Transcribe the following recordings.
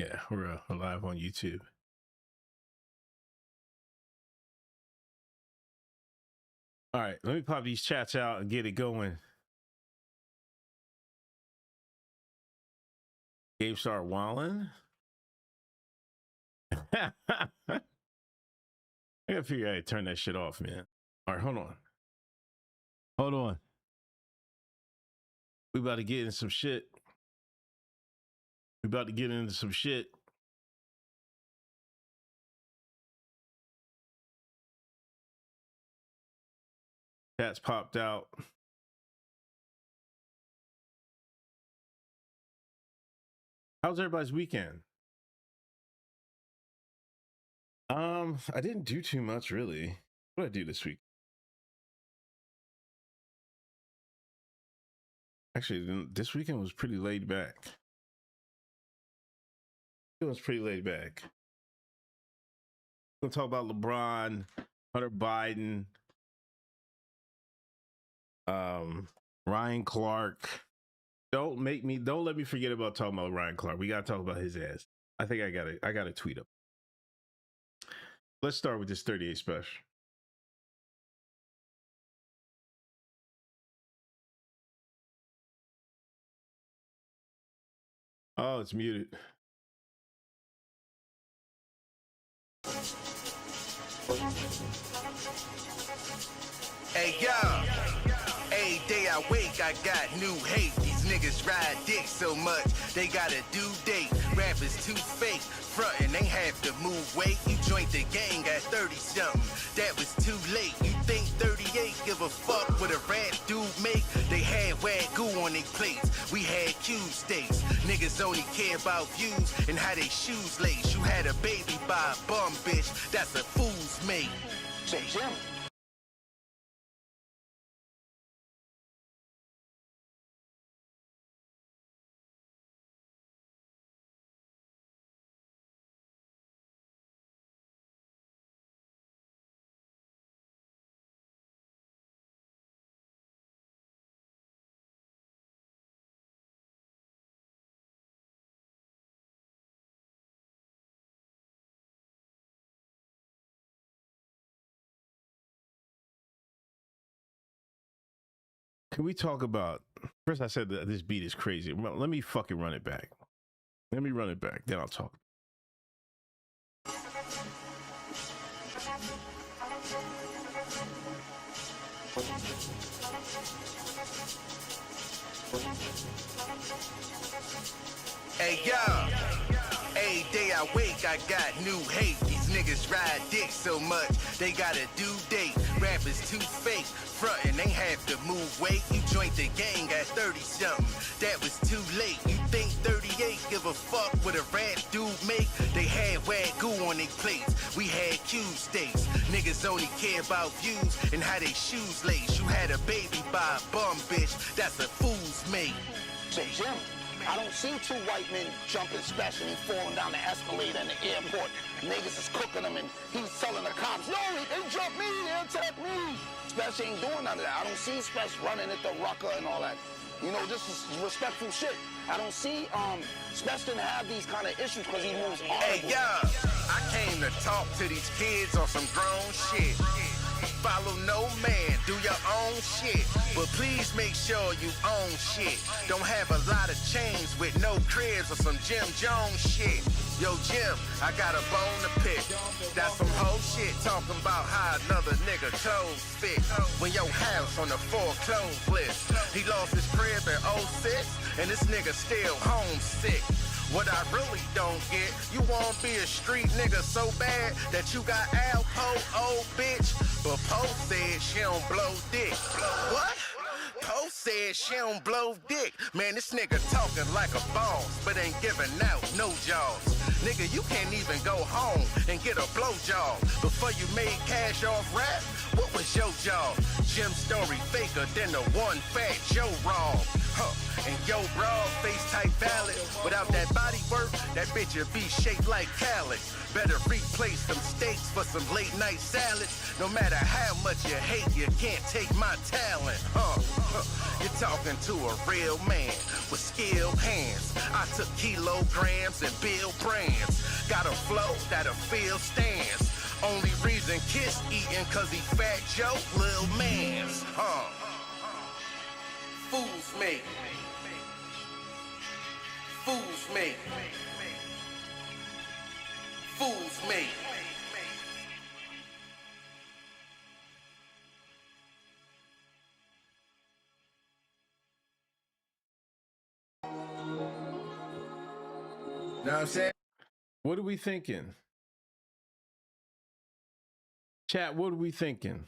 Yeah, we're live on YouTube. All right, let me pop these chats out and get it going. Gabe start wilding. I gotta figure out how to turn that shit off, man. All right, hold on. Hold on. We about to get into some shit. We about to get into some shit. Chats popped out. How's everybody's weekend? I didn't do too much really. What did I do this week? Actually, this weekend was pretty laid back. It was pretty laid back. We'll talk about LeBron, Hunter Biden, Ryan Clark. Don't let me forget about talking about Ryan Clark. We gotta talk about his ass. I think I got a tweet up. Let's start with this 38 special. Oh, it's muted. Hey, yo. Every day I wake, I got new hate. These niggas ride dick so much, they got a due date. Rappers too fake, frontin', they have to move weight. You joined the gang at 30-something, that was too late. You think 38 give a fuck what a rap dude make? They had wagyu on their plates, we had cube steaks. Niggas only care about views and how they shoes lace. You had a baby by a bum bitch, that's a fool's mate. So Jim, Can we talk about, first I said that this beat is crazy. Let me fucking run it back. Let me run it back, then I'll talk. Hey, yo. Every day I wake, I got new hate. These niggas ride dick so much, they got a due date. Rappers too fake, frontin', they have to move weight. You joined the gang at 30-something, that was too late. You think 38 give a fuck what a rap dude make? They had wagyu on their plates, we had cube steaks. Niggas only care about views and how they shoes lace. You had a baby by a bum bitch, that's a fool's mate. so Jim, I don't see two white men jumping special and falling down the escalator in the airport. Niggas is cooking them and he's telling the cops, no, they jumped me, they attacked me. Special ain't doing none of that. I don't see Special running at the rucker and all that. You know, this is respectful shit. I don't see Special didn't have these kind of issues because he moves honorable. Hey, yo, I came to talk to these kids on some grown shit. Follow no man, do your own shit. But please make sure you own shit. Don't have a lot of chains with no cribs or some Jim Jones shit. Yo, Jim, I got a bone to pick. That's some whole shit talking about how another nigga toes fit. When your house on the foreclosed list. He lost his crib in 06, and this nigga still homesick. What I really don't get, you wanna be a street nigga so bad that you got Alpo, old bitch. But Poe said she don't blow dick. What? Poe said she don't blow dick. Man, this nigga talking like a boss, but ain't giving out no jobs. Nigga, you can't even go home and get a blow job. Before you made cash off rap, what was your job? Jim's story faker than the one fat Joe Rob. And yo, broad face type valid. Without that body work, that bitch would be shaped like calyx. Better replace them steaks for some late night salads. No matter how much you hate, you can't take my talent. You're talking to a real man with skilled hands. I took kilograms and build brands. Got a flow that'll fill stands. Only reason Kiss eating cause he fat Joe, lil' mans. Fools me. Fools me. Fools me. Know what I'm saying? What are we thinking? Chat, what are we thinking?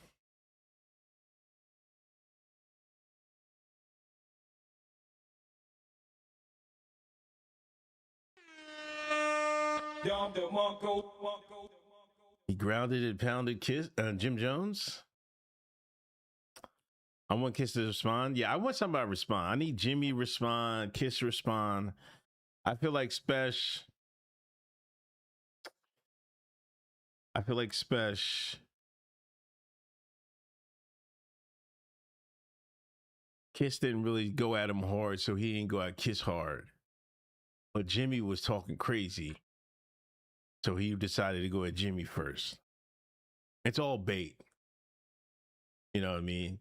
He grounded and pounded Kiss, Jim Jones. I want Kiss to respond. Yeah, I want somebody to respond. I need Jimmy respond, Kiss respond. I feel like Spesh. Kiss didn't really go at him hard, so he didn't go at Kiss hard. But Jimmy was talking crazy, so he decided to go at Jimmy first. It's all bait. You know what I mean?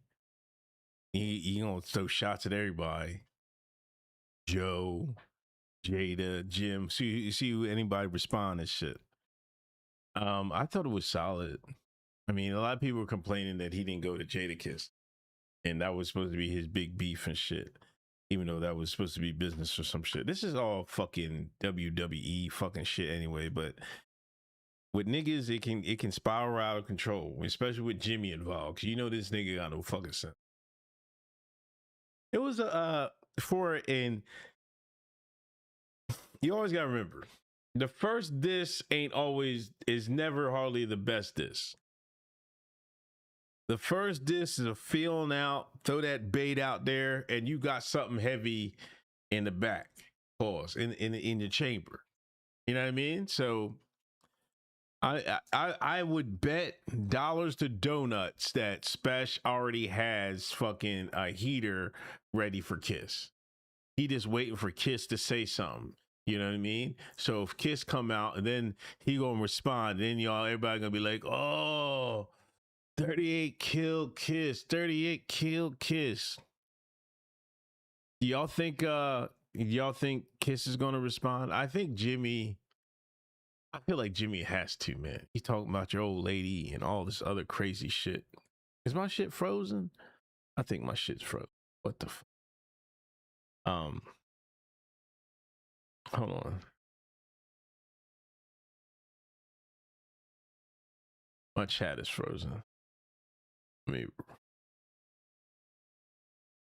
He gonna throw shots at everybody. Joe, Jada, Jim. See anybody respond and shit. I thought it was solid. I mean, a lot of people were complaining that he didn't go to Jada Kiss, and that was supposed to be his big beef and shit. Even though that was supposed to be business or some shit. This is all fucking WWE fucking shit anyway. But with niggas, it can spiral out of control, especially with Jimmy involved. 'Cause you know this nigga got no fucking sense. It was and you always gotta remember, the first diss is never hardly the best diss. The first diss is a feeling out, throw that bait out there, and you got something heavy in the back. Pause in your chamber. You know what I mean? So I would bet dollars to donuts that Spesh already has fucking a heater ready for Kiss. He just waiting for Kiss to say something. You know what I mean? So if Kiss come out and then he gonna respond, then everybody gonna be like, oh, 38 kill Kiss, 38 kill Kiss. Do y'all think Kiss is gonna respond? I think Jimmy. I feel like Jimmy has to, man. He's talking about your old lady and all this other crazy shit. Is my shit frozen? I think my shit's frozen. What the fuck? Hold on. My chat is frozen.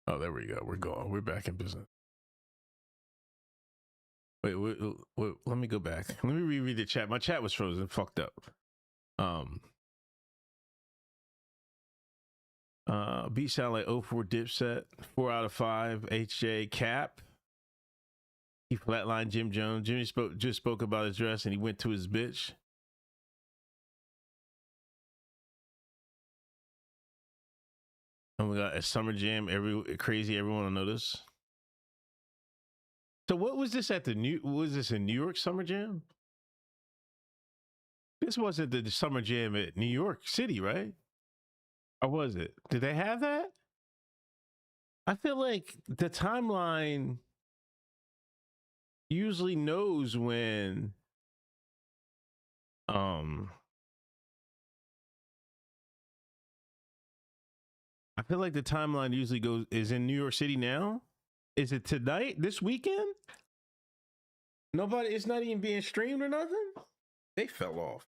Oh, there we go. We're going. We're back in business. Wait, let me go back. Let me reread the chat. My chat was frozen. Fucked up. Beat sound like 04 Dipset. 4 out of 5. HJ Cap. He flatlined Jim Jones. Jimmy just spoke about his dress and he went to his bitch. And we got a Summer Jam. Everyone will notice. So what was this was this in New York Summer Jam? This wasn't the Summer Jam at New York City, right? Or was it? Did they have that? I feel like the timeline usually knows when I feel like the timeline usually is in New York City now. Is it tonight? This weekend? It's not even being streamed or nothing? They fell off.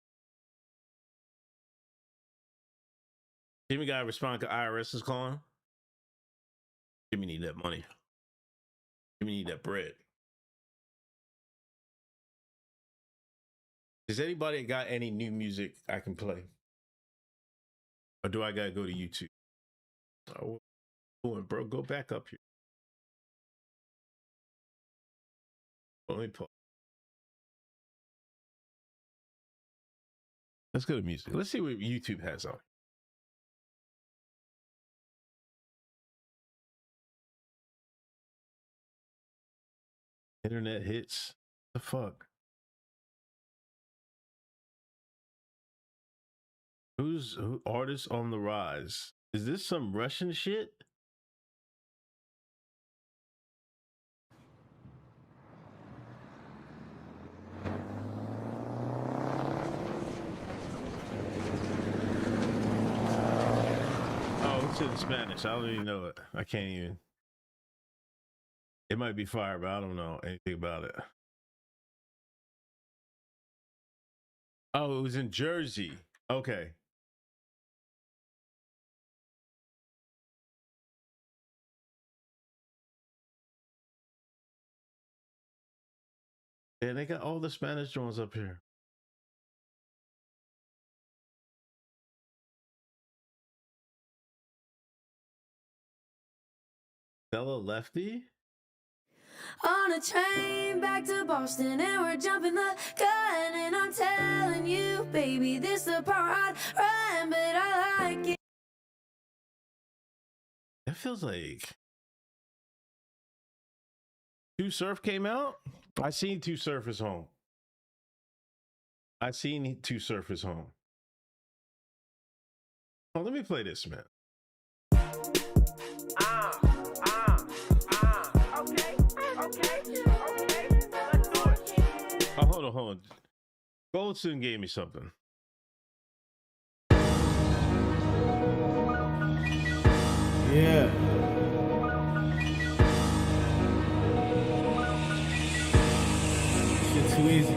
Jimmy got to respond to IRS is calling. Jimmy need that money. Jimmy need that bread. Does anybody got any new music I can play? Or do I got to go to YouTube? Oh, bro, go back up here. Let me pause. Let's go to music. Let's see what YouTube has on. Internet hits. The fuck? Who artists on the rise? Is this some Russian shit? Oh, it's in Spanish. I don't even know it. I can't even. It might be fire, but I don't know anything about it. Oh, it was in Jersey. Okay. Yeah, they got all the Spanish joints up here. Stella Lefty? On a train back to Boston and we're jumping the gun, and I'm telling you, baby, this the part I'd run, but I like it. That feels like Two Surf came out. I seen Two Surfers home. I seen Two Surfers home. Oh, let me play this, man. Okay. Let's do it. Oh, hold on. Goldson gave me something. Yeah. Shit too easy.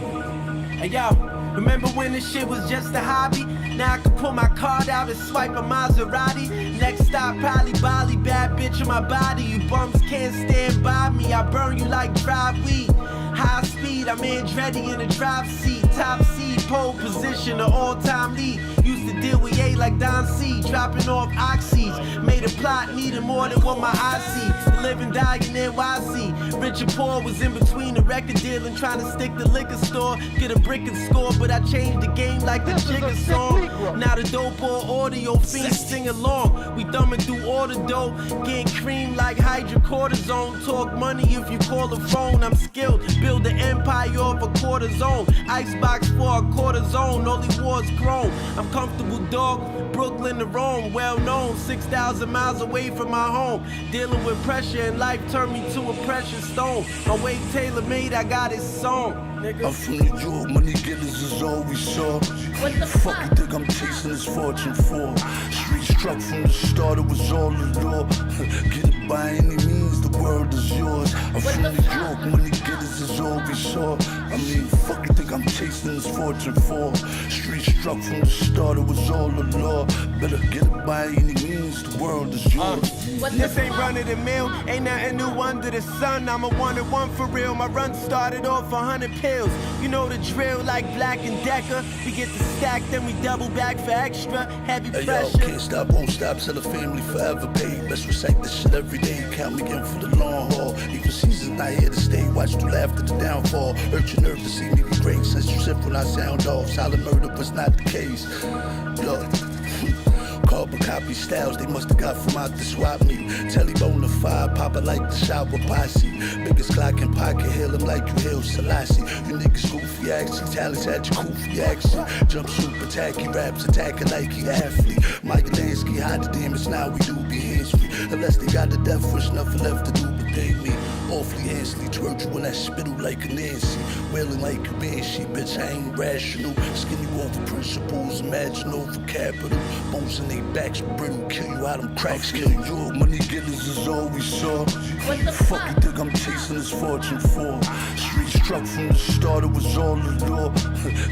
Hey yo, remember when this shit was just a hobby? Now I can pull my card out and swipe a Maserati. Next stop probably Bali, bad bitch in my body. You bums can't stand by me, I burn you like dry weed. High speed, I'm Andretti in the drive seat. Top seed, pole position, the all-time lead. Used to deal with A like Don C, dropping off oxys. Made a plot, needed more than what my eyes see. The living, dying in NYC. Rich and poor was in between the record deal and trying to stick the liquor store. Get a brick and score, but I changed the game like the Jigga song. Now the dope or audio fiends sing along. We thumbing through all the dough, getting cream like hydrocortisone. Talk money if you call the phone. I'm skilled, build the empire off a quarter zone. Icebox for a quarter zone, only war's grown. I'm comfortable, dog. Brooklyn to Rome, well known. 6,000 miles away from my home. Dealing with pressure and life turned me to a precious stone. My way tailor made, I got it song. Nigga. I'm from New York, money getters is all we saw. What the Fuck you think I'm chasing this fortune for? Street struck from the start, it was all the law. Get it by any means, the world is yours. I'm from New York, money getters is all we saw. I mean, fuck you think I'm chasing this fortune for? Street struck from the start, it was all the law. Better get it by any means, the world is yours. This ain't run of the mill, ain't nothing new under the sun. I'm a 1-1 for real. My run started off 100 pills. You know the drill, like Black and Decker. We get the stack, then we double back for extra heavy Hey yo, pressure. can't stop, won't stop, till the family forever paid. Let's recite this shit every day, count me in for the long haul. Even seasons not here to stay, watch through laughter the downfall. Hurt your nerve to see me be great, since you sip when I sound off. Solid murder was not the case. Yo. Carbon copy styles they must have got from out the swap meet. Telly bona fide, Papa like the shower posse. Biggest Glock in pocket, hail him like you hail Selassie. You niggas goofy action, talents had your goofy action. Jumpsuit, attacky raps, attacking like he athlete. Mike Lansky, hide the demons, now we do be hands free. Unless they got the death wish, nothing left to do but thank me. Awfully handsly, twerk you in that spittle like a Nancy. Wailing like a banshee, bitch, I ain't rational. Skin you over principles, imagine over capital. Bones in they backs brittle, kill you out them cracks, kill you. Money getters is all we saw. What the fuck you think I'm chasing this fortune for? Street struck from the start, it was all the law.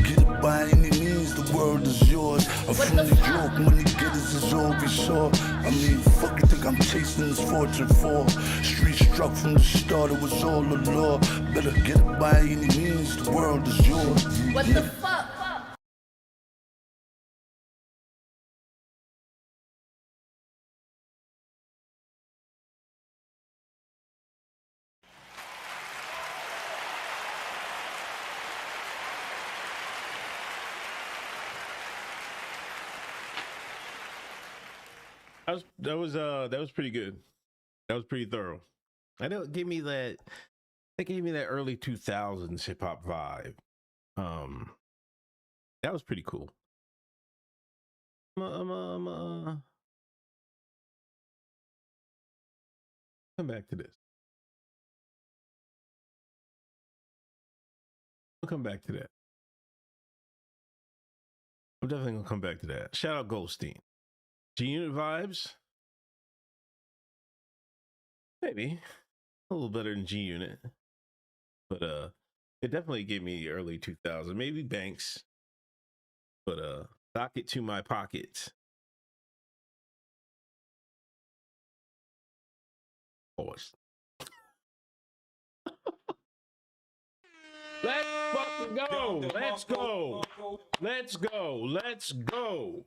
Get it by any means, the world is yours. I'm from New York, money getters is all we saw. I mean, fuck you think I'm chasing this fortune for? Street struck from the start, it was all the law. Better get it by any means, the world is yours. What the fuck? That was pretty good. That was pretty thorough. I know it gave me that. It gave me that early 2000s hip hop vibe. That was pretty cool. Come back to this. We'll come back to that. I'm definitely gonna come back to that. Shout out Goldstein. G-Unit vibes? Maybe. A little better than G-Unit. But it definitely gave me early 2000s. Maybe Banks. But dock it to my pockets. Pause. Let's fucking go. Let's go. Let's go. Let's go.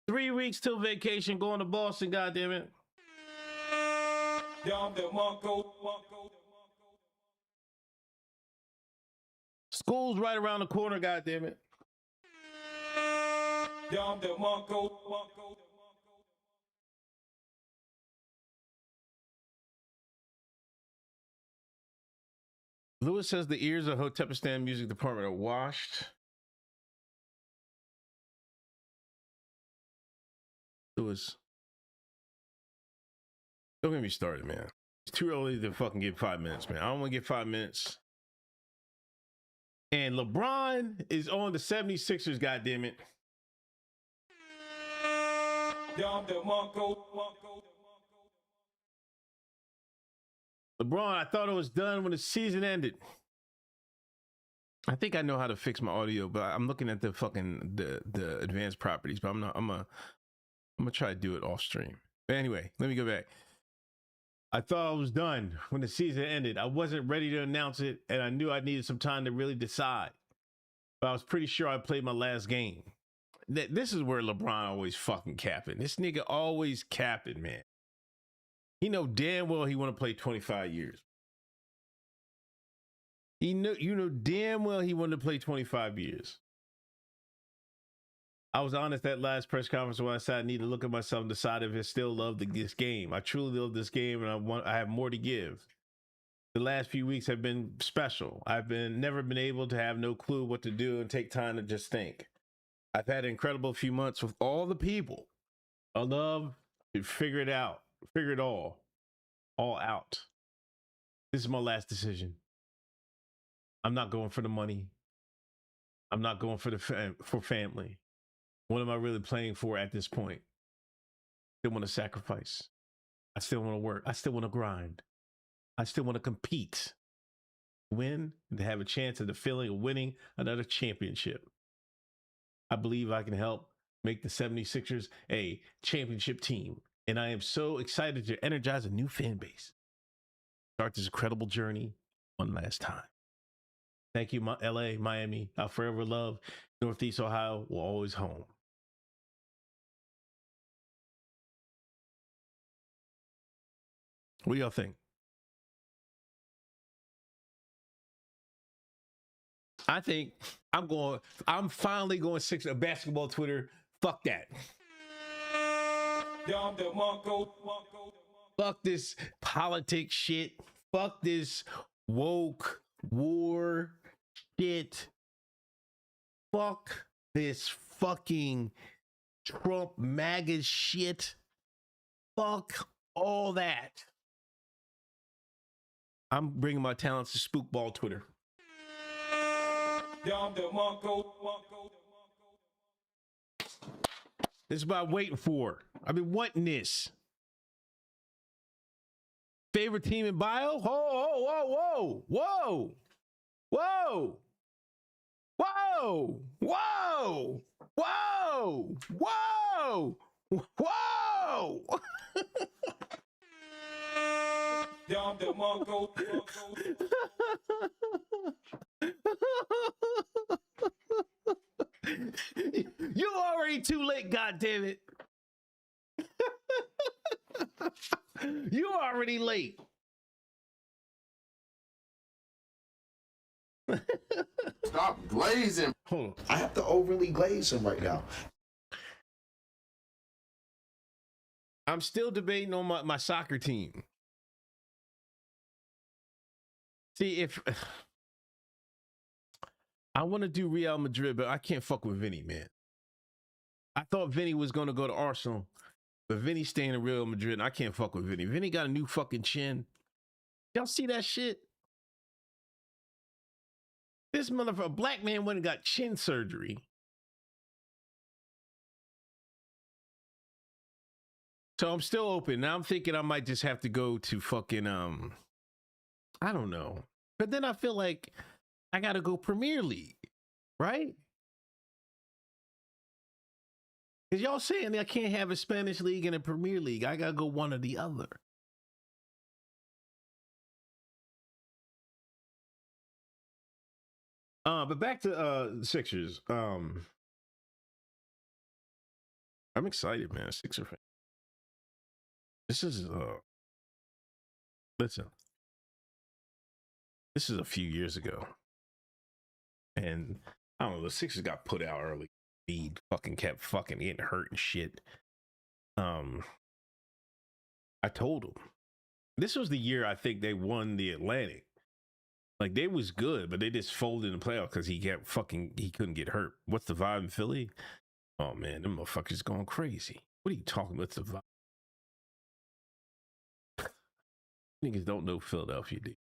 3 weeks till vacation, going to Boston, goddammit. School's right around the corner, goddammit. Lewis says the ears of Hotepistan Music Department are washed. Lewis, don't get me started, man. It's too early to fucking get 5 minutes, man. I don't want to get 5 minutes. And LeBron is on the 76ers, goddammit. LeBron, I thought it was done when the season ended. I think I know how to fix my audio, but I'm looking at the fucking the advanced properties, but I'm gonna try to do it off stream. But anyway, let me go back. I thought I was done when the season ended. I wasn't ready to announce it, and I knew I needed some time to really decide. But I was pretty sure I played my last game. This is where LeBron always fucking capping. This nigga always capping, man. He know damn well he want to play 25 years. You know damn well he wanted to play 25 years. I was honest that last press conference when I said I need to look at myself and decide if I still love this game. I truly love this game, and I have more to give. The last few weeks have been special. I've never been able to have no clue what to do and take time to just think. I've had an incredible few months with all the people I love to figure it out, figure it all out. This is my last decision. I'm not going for the money. I'm not going for for family. What am I really playing for at this point? I still want to sacrifice. I still want to work. I still want to grind. I still want to compete, win, and to have a chance at the feeling of winning another championship. I believe I can help make the 76ers a championship team. And I am so excited to energize a new fan base. Start this incredible journey one last time. Thank you, LA, Miami. I'll forever love Northeast Ohio. Will always home. What do y'all think? I think I'm finally going six basketball Twitter. Fuck that. Fuck this politics shit. Fuck this woke war shit. Fuck this fucking Trump MAGA shit. Fuck all that. I'm bringing my talents to spookball Twitter. This is what I'm waiting for. I've been wanting this. Favorite team in bio? Whoa, whoa, whoa, whoa, whoa, whoa, whoa, whoa, whoa, whoa. You already too late, goddammit. You already late. Stop glazing. Hold on. I have to overly glaze him right now. I'm still debating on my soccer team. See, if I want to do Real Madrid, but I can't fuck with Vinny, man. I thought Vinny was going to go to Arsenal, but Vinny's staying in Real Madrid, and I can't fuck with Vinny. Vinny got a new fucking chin. Y'all see that shit? This motherfucker, a black man went and got chin surgery. So I'm still open. Now I'm thinking I might just have to go to fucking, I don't know. But then I feel like I got to go Premier League, right? Because y'all saying I can't have a Spanish league and a Premier League. I got to go one or the other. But back to the Sixers. I'm excited, man. Sixer fan. This is listen. This is a few years ago. And I don't know, the Sixers got put out early. He fucking kept fucking getting hurt and shit. I told him. This was the year I think they won the Atlantic. Like, they was good, but they just folded in the playoff because he couldn't get hurt. What's the vibe in Philly? Oh man, them motherfuckers going crazy. What are you talking about? The vibe? Niggas don't know Philadelphia, dude.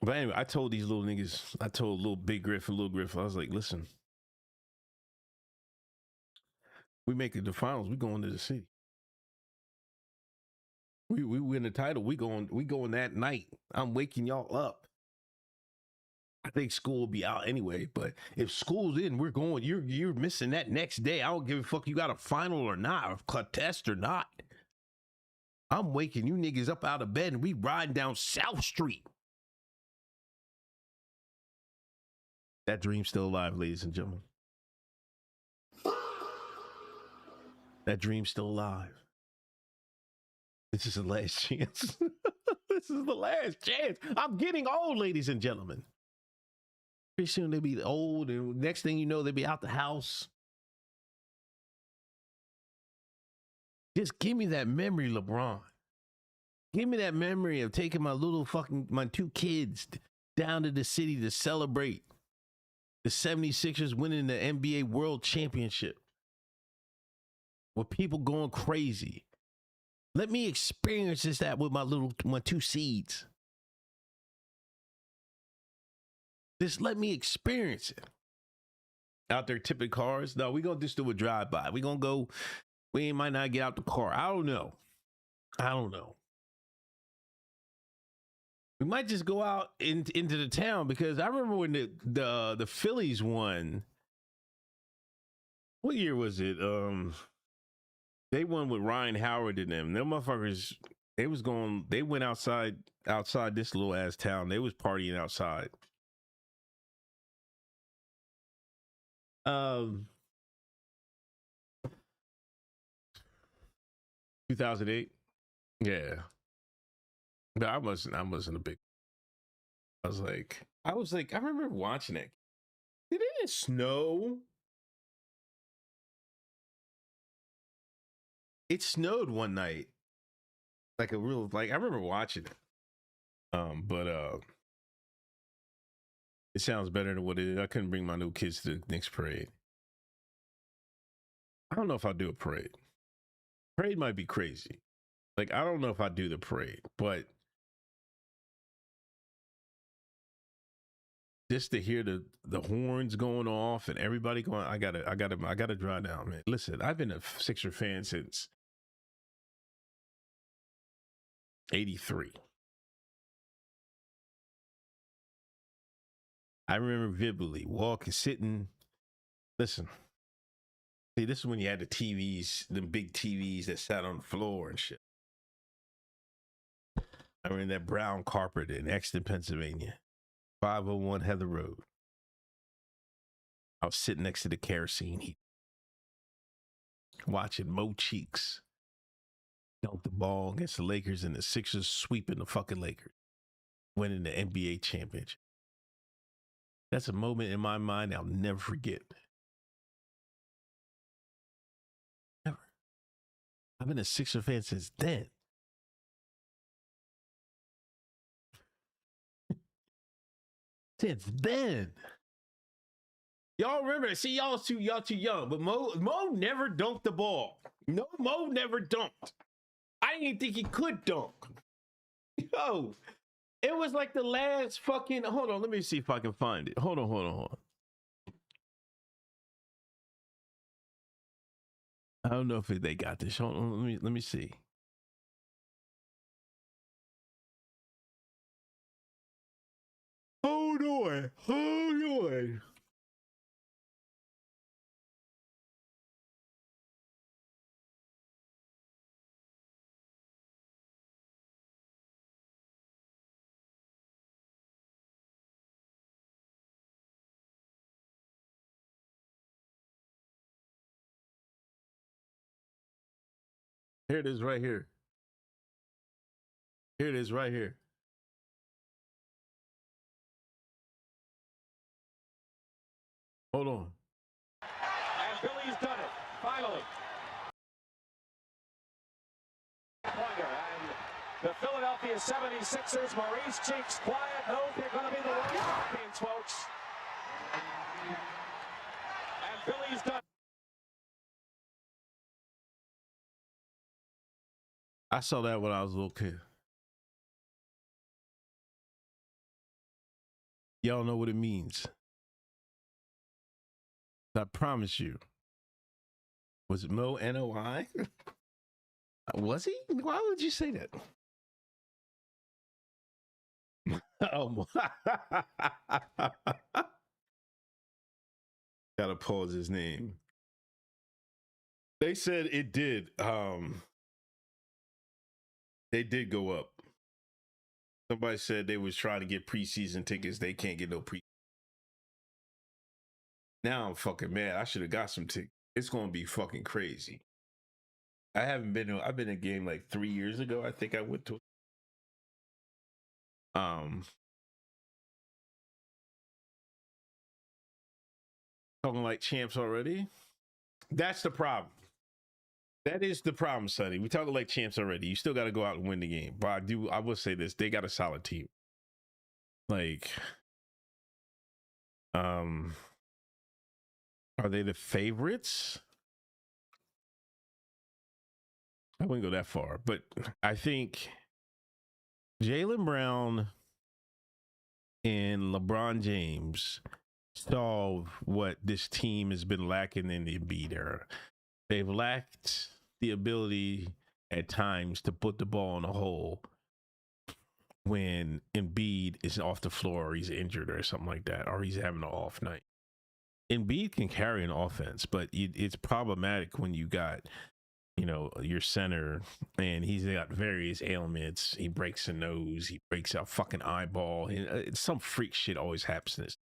But anyway, I told these little niggas, I told little Big Griff and Little Griff, I was like, listen, we make it to the finals, we going to the city. We win the title, we going that night. I'm waking y'all up. I think school will be out anyway, but if school's in, we're going. You're missing that next day. I don't give a fuck you got a final or not, a test or not. I'm waking you niggas up out of bed and we riding down South Street. That dream's still alive, ladies and gentlemen. That dream's still alive. This is the last chance. This is the last chance. I'm getting old, ladies and gentlemen. Pretty soon they'll be old, and next thing you know, they'll be out the house. Just give me that memory, LeBron. Give me that memory of taking my two kids down to the city to celebrate the 76ers winning the NBA World Championship. With people going crazy. Let me experience that with my two seeds. Just let me experience it. Out there tipping cars. No, we're going to just do a drive-by. We're going to go. We might not get out the car. I don't know. We might just go out into the town, because I remember when the Phillies won. What year was it? They won with Ryan Howard and them. Them motherfuckers, they went outside this little ass town. They was partying outside. 2008. Yeah. But I wasn't a big. I was like, I remember watching it. Did it snow? It snowed one night. I remember watching it. But it sounds better than what it is. I couldn't bring my new kids to the next parade. I don't know if I'll do a parade. Parade might be crazy. Like, I don't know if I do the parade, but just to hear the horns going off and everybody going, I gotta drive down, man. Listen, I've been a Sixer fan since 83. I remember vividly sitting. Listen, see, this is when you had the TVs, the big TVs that sat on the floor and shit. I remember that brown carpet in Exton, Pennsylvania, 501 Heather Road. I was sitting next to the kerosene heat, watching Mo Cheeks dunk the ball against the Lakers, and the Sixers sweeping the fucking Lakers, winning the NBA championship. That's a moment in my mind I'll never forget. Never. I've been a Sixer fan since then. Since then. Y'all remember? See, y'all too young. But Mo never dunked the ball. No, Mo never dunked. I didn't think he could dunk. Yo, it was like the last fucking. Hold on, let me see if I can find it. Hold on. I don't know if they got this. Hold on, let me see. Hold on. Here it is right here. Here it is right here. Hold on. And Billy's done it, finally. Pointer, and the Philadelphia 76ers, Maurice Cheeks quiet, knows they're going to be the World Champions, folks. And Billy's done it. I saw that when I was a little kid. Y'all know what it means. I promise you. Was it Mo N-O-I? Was he? Why would you say that? Oh, gotta pause his name. They said it did. They did go up. Somebody said they was trying to get preseason tickets. They can't get no pre. Now I'm fucking mad. I should have got some tickets. It's gonna be fucking crazy. I've been to a game like 3 years ago. I think I went to. Talking like champs already. That's the problem. That is the problem, Sonny. We talking like champs already. You still got to go out and win the game. But I will say this: they got a solid team. Like, are they the favorites? I wouldn't go that far, but I think Jaylen Brown and LeBron James solve what this team has been lacking in the Embiid era. They've lacked the ability at times to put the ball in a hole when Embiid is off the floor or he's injured or something like that, or he's having an off night. Embiid can carry an offense, but it's problematic when you got, your center and he's got various ailments. He breaks a nose, he breaks a fucking eyeball. Some freak shit always happens.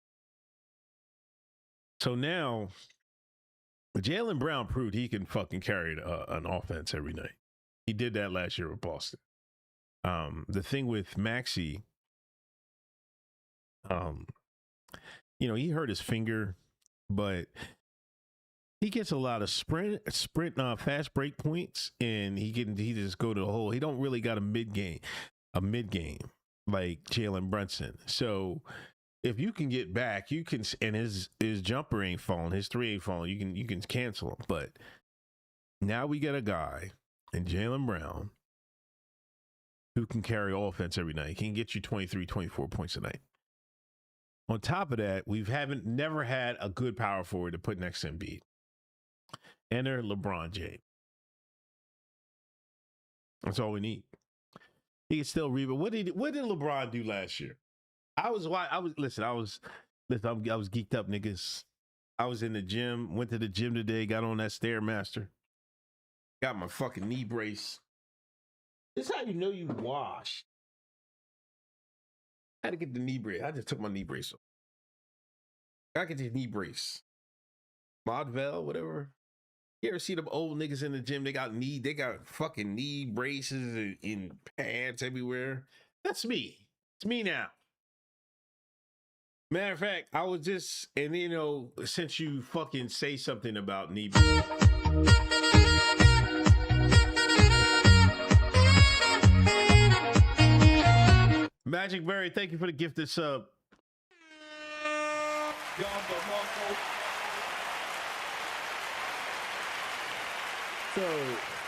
So now Jaylen Brown proved he can fucking carry an offense every night. He did that last year with Boston. The thing with Maxey, he hurt his finger, but he gets a lot of sprint, fast break points, and he just go to the hole. He don't really got a mid game like Jalen Brunson. So if you can get back, you can, and his jumper ain't falling, his three ain't falling. You can cancel him. But now we got a guy in Jaylen Brown who can carry offense every night. He can get you 23, 24 points a night. On top of that, never had a good power forward to put next to Embiid. Enter LeBron James. That's all we need. He can still rebound. What did LeBron do last year? I was geeked up, niggas. I was in the gym, went to the gym today, got on that Stairmaster. Got my fucking knee brace. This is how you know you washed. I had to get the knee brace. I just took my knee brace off. I get the knee brace. Modvel, whatever. You ever see them old niggas in the gym? They got fucking knee braces and pads everywhere. That's me. It's me now. Matter of fact, I was just, and you know, since you fucking say something about knee. Magic Berry, thank you for the gifted sub. So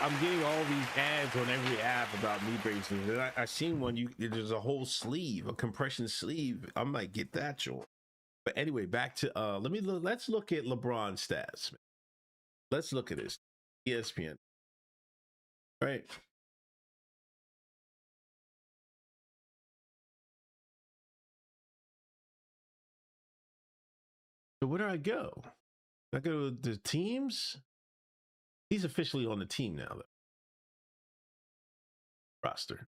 I'm getting all these ads on every app about knee braces, and I seen one. There's a whole sleeve, a compression sleeve. I might get that, Joel. But anyway, back to let's look at LeBron stats. Let's look at this. ESPN. Right. So where do I go? I go to the teams. He's officially on the team now, though. Roster.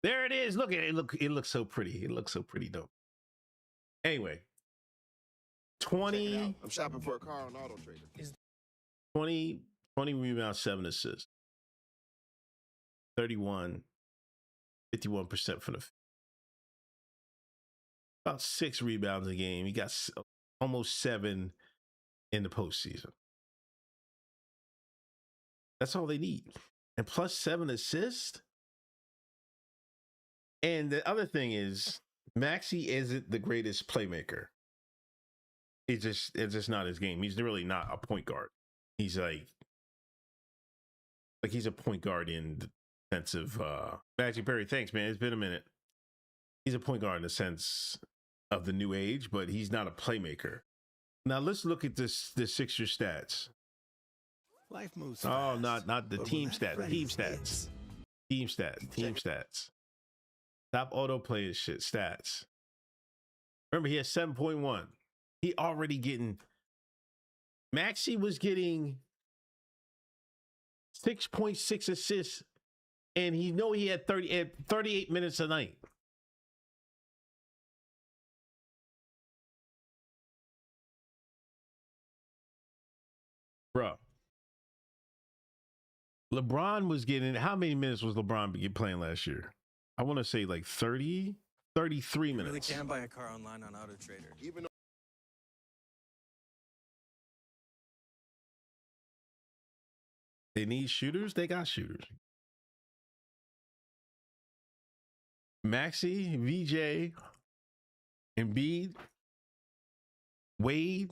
There it is. Look at it. It looks so pretty. It looks so pretty, though. Anyway, 20. I'm shopping for a car on Auto Trader. 20 rebounds, 7 assists. 51, 51% from the field. About 6 rebounds a game. He got almost 7 in the postseason. That's all they need. And plus 7 assists. And the other thing is, Maxey isn't the greatest playmaker. It's just not his game. He's really not a point guard. He's like he's a point guard in the sense of Magic Perry. Thanks, man. It's been a minute. He's a point guard in the sense of the new age, but he's not a playmaker. Now let's look at the Sixers stats. Life moves fast, fast, not the team stats. Team stats. Stop auto playing shit. Stats. Remember, he has 7.1. He already getting. Maxey was getting 6.6 assists, and he had 38 minutes a night. Bro. LeBron was getting, how many minutes was LeBron playing last year? I want to say like 30, 33 minutes. You really can buy a car online on Auto Trader. Even though they need shooters, they got shooters. Maxey, VJ, Embiid, Wade,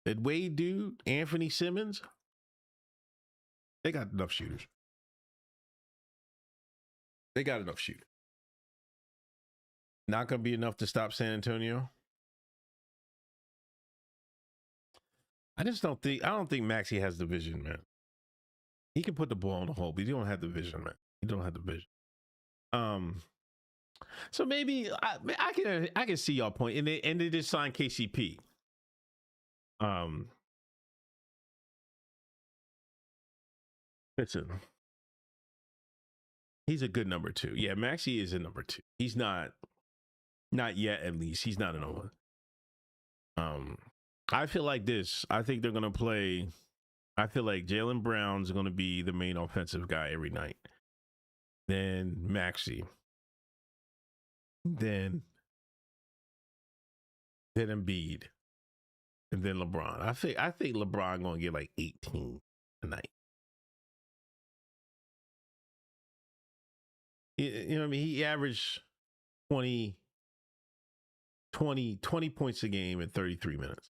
that Wade dude, Anthony Simmons, they got enough shooters. They got enough shooters. Not going to be enough to stop San Antonio. I don't think Maxey has the vision, man. He can put the ball in the hole, but he don't have the vision, man. He don't have the vision. So maybe I can see y'all point, and they just signed KCP. Listen, he's a good number 2. Yeah, Maxey is a number 2. He's not yet, at least. He's not a number 1. I feel like this. I think they're gonna play. I feel like Jaylen Brown's gonna be the main offensive guy every night. Then Maxey. Then Embiid. And then LeBron. I think LeBron gonna get like 18 tonight. You know what I mean? He averaged 20 points a game in 33 minutes.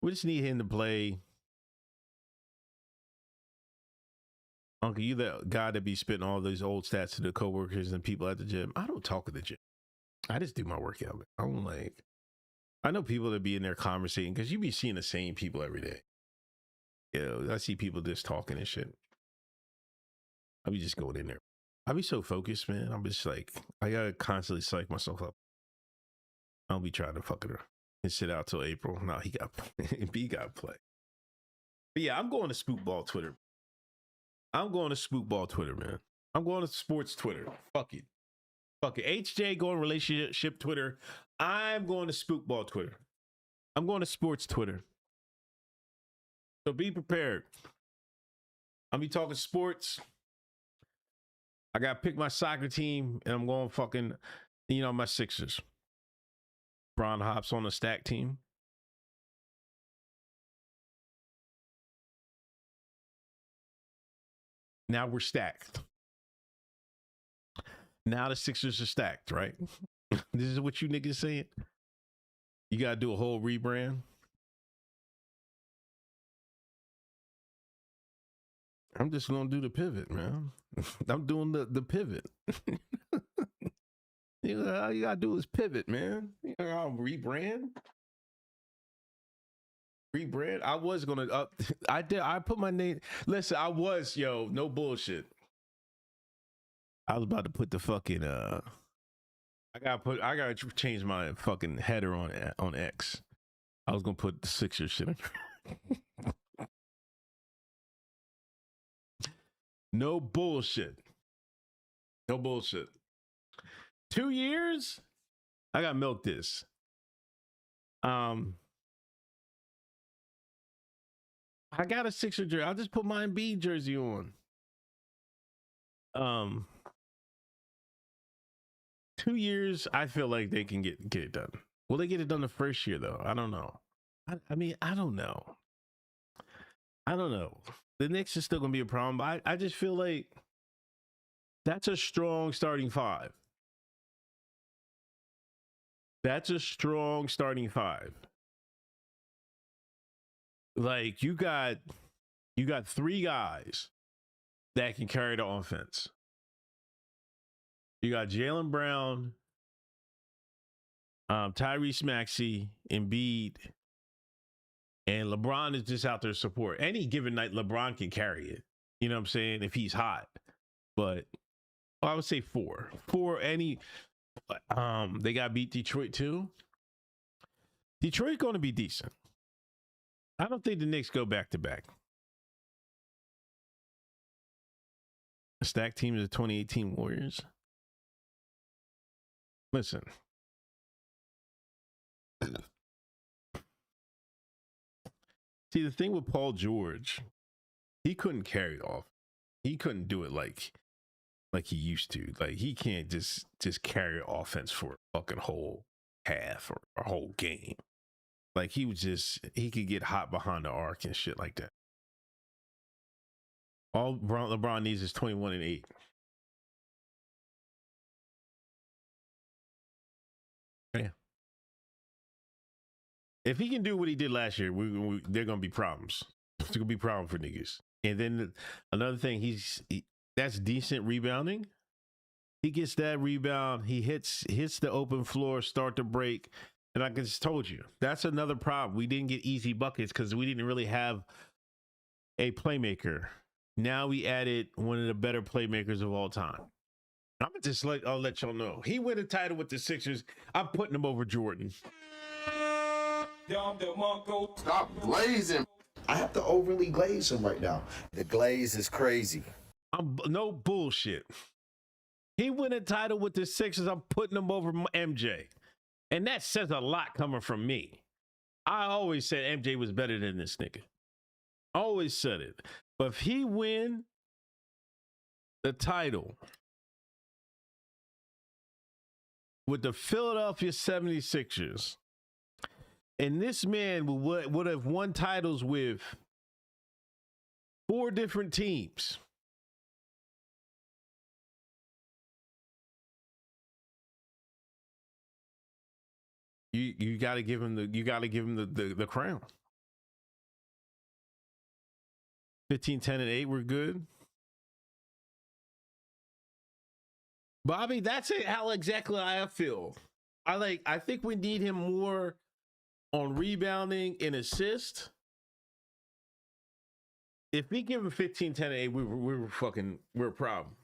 We just need him to play. Uncle, you the guy that be spitting all those old stats to the coworkers and people at the gym. I don't talk at the gym. I just do my workout. I know people that be in there conversating because you be seeing the same people every day. I see people just talking and shit. I be just going in there. I be so focused, man. I'm just like, I gotta constantly psych myself up. I don't be trying to fuck it up and sit out till April. No, he got to play. But yeah, I'm going to Spookball Twitter. I'm going to Spookball Twitter, man. I'm going to sports Twitter. Fuck it. HJ going relationship Twitter. I'm going to Spookball Twitter. I'm going to sports Twitter. So be prepared. I'll be talking sports. I got to pick my soccer team, and I'm going fucking, my Sixers. Bron Hops on the stack team. Now we're stacked. Now the Sixers are stacked, right? This is what you niggas saying? You got to do a whole rebrand? I'm just going to do the pivot, man. I'm doing the pivot. All you got to do is pivot, man. I'll rebrand. Rebrand. I was going to up. I put my name. Listen, no bullshit. I was about to put the fucking I gotta change my fucking header on X. I was gonna put the Sixers shit in. No bullshit. No bullshit. 2 years? I gotta milk this. I got a Sixer jersey. I'll just put my Embiid jersey on. 2 years, I feel like they can get it done. Will they get it done the first year, though? I don't know. I mean, I don't know. The Knicks is still going to be a problem, but I just feel like that's a strong starting five. That's a strong starting five. Like, you got 3 guys that can carry the offense. You got Jaylen Brown, Tyrese Maxey, Embiid, and LeBron is just out there to support. Any given night, LeBron can carry it. You know what I'm saying? If he's hot. But I would say 4. They got to beat Detroit too. Detroit's going to be decent. I don't think the Knicks go back-to-back. The stack team is the 2018 Warriors. Listen. See, the thing with Paul George, he couldn't carry it off. He couldn't do it like he used to. Like, he can't just carry offense for a fucking whole half or a whole game. Like, he could get hot behind the arc and shit like that. All LeBron needs is 21 and 8. Yeah. If he can do what he did last year, they're gonna be problems. It's gonna be a problem for niggas. And then another thing, that's decent rebounding. He gets that rebound. He hits the open floor, start to break. And like I just told you, that's another problem. We didn't get easy buckets because we didn't really have a playmaker. Now we added one of the better playmakers of all time. I'll let y'all know. He win a title with the Sixers. I'm putting him over Jordan. Stop glazing. I have to overly glaze him right now. The glaze is crazy. No bullshit. He win a title with the Sixers. I'm putting him over MJ. And that says a lot coming from me. I always said MJ was better than this nigga. Always said it. But if he win the title with the Philadelphia 76ers, and this man would have won titles with 4 different teams. You got to give him the crown. 15, 10, and 8 were good. Bobby, that's it. How exactly I feel. I think we need him more on rebounding and assist. If we give him 15, 10, and 8, we're a problem.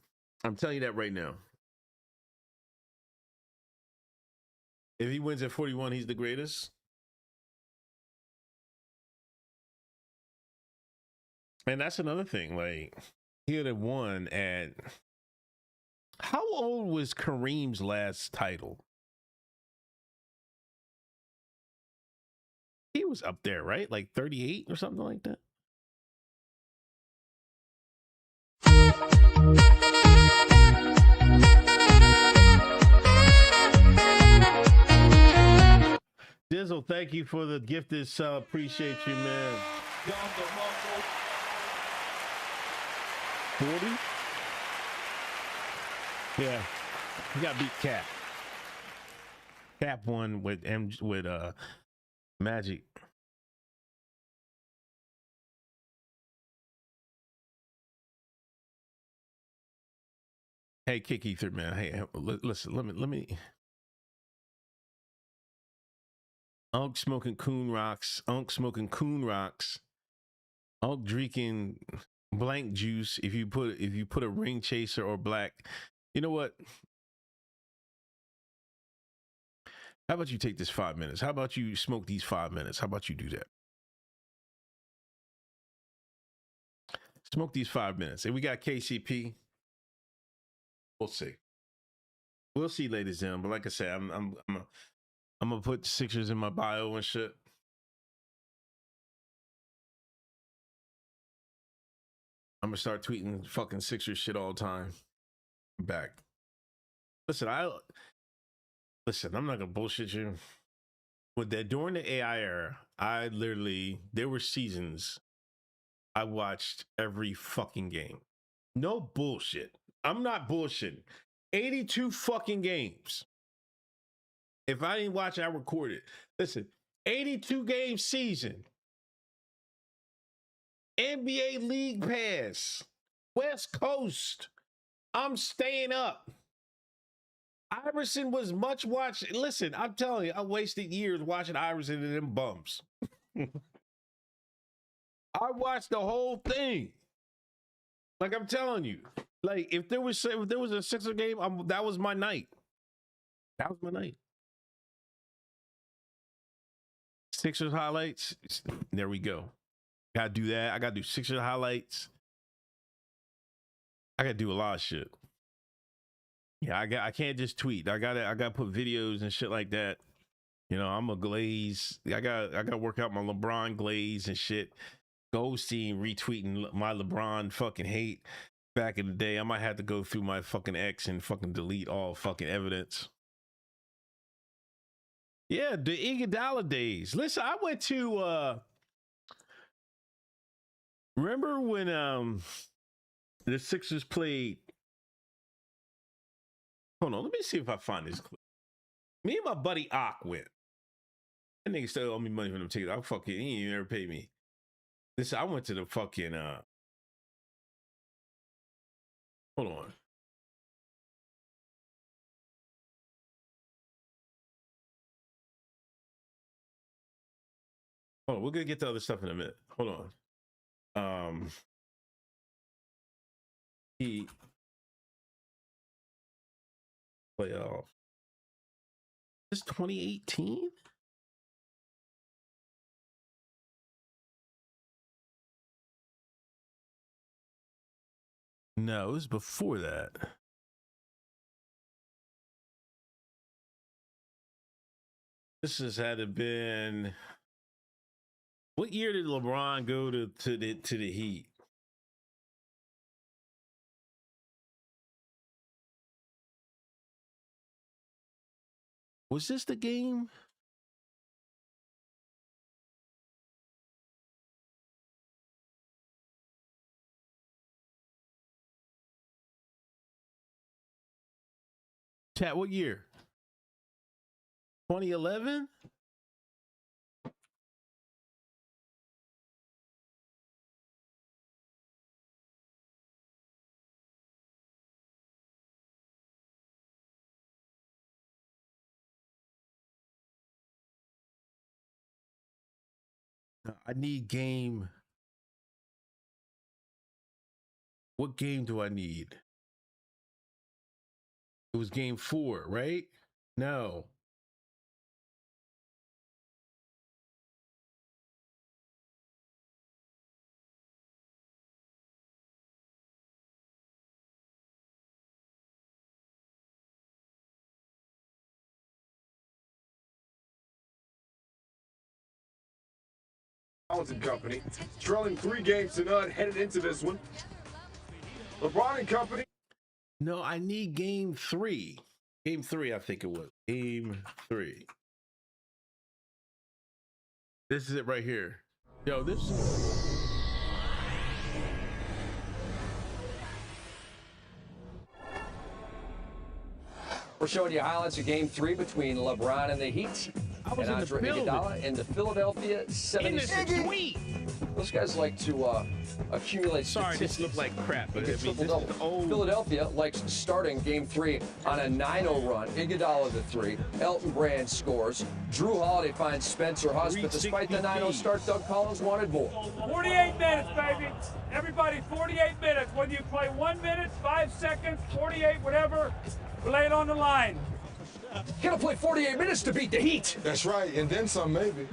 I'm telling you that right now. If he wins at 41, he's the greatest. And that's another thing. Like, he would have won at... How old was Kareem's last title? He was up there, right? Like 38 or something like that. Dizzle, thank you for the gifted sub. Appreciate you, man. 40? Yeah. You got beat Cap. Cap won with Magic. Hey, Kick Ether, man. Hey, listen, let me. Unk smoking coon rocks. Unk smoking coon rocks. Unk drinking blank juice. If you put a ring chaser or black, you know what? How about you take this 5 minutes? How about you smoke these 5 minutes? How about you do that? Smoke these 5 minutes. And we got KCP. We'll see. We'll see, ladies and gentlemen. But like I said, I'm gonna put the Sixers in my bio and shit. I'm gonna start tweeting fucking Sixers shit all the time. I'm back. Listen, I'm not gonna bullshit you. With that, during the AI era, there were seasons I watched every fucking game. No bullshit. I'm not bullshitting. 82 fucking games. If I didn't watch, I recorded. Listen, 82 game season. NBA League Pass. West Coast. I'm staying up. Iverson was much watched. Listen, I'm telling you, I wasted years watching Iverson and them bums. I watched the whole thing. Like I'm telling you, like if there was a Sixer game, that was my night. That was my night. Sixers highlights. There we go. Gotta do that. I gotta do Sixers highlights. I gotta do a lot of shit. Yeah, I can't just tweet. I gotta put videos and shit like that. You know, I'm a glaze. I gotta work out my LeBron glaze and shit. Goldstein retweeting my LeBron fucking hate back in the day. I might have to go through my fucking X and fucking delete all fucking evidence. Yeah, the Iguodala days. Listen, I went to remember when the Sixers played. Hold on, let me see if I find this clip. Me and my buddy Ock went. That nigga still owe me money for them tickets. I fucking, he ain't never paid me. Listen, I went to the fucking hold on. Hold on, we're gonna get to other stuff in a minute. Hold on. He playoff. This 2018? No, it was before that. This has had to been. What year did LeBron go to the Heat? Was this the game? Chat, what year? 2011? I need game. What game do I need? It was game 4, right? No. And company, trailing 3 games to none, headed into this one. LeBron and company. No, I need game 3. Game 3, I think it was. Game 3. This is it right here. Yo, this. We're showing you highlights of Game 3 between LeBron and the Heat. And Andre Iguodala and the Philadelphia 76ers. Those guys like to accumulate statistics. This looked like crap, but This is old. Philadelphia likes starting Game 3 on a 9-0 run. Iguodala the 3. Elton Brand scores. Drew Holiday finds Spencer Huss, but despite the 9-0 start, Doug Collins wanted more. 48 minutes, baby. Everybody, 48 minutes. Whether you play 1 minute, 5 seconds, 48, whatever, lay it on the line. Gotta play 48 minutes to beat the Heat. That's right, and then some, maybe.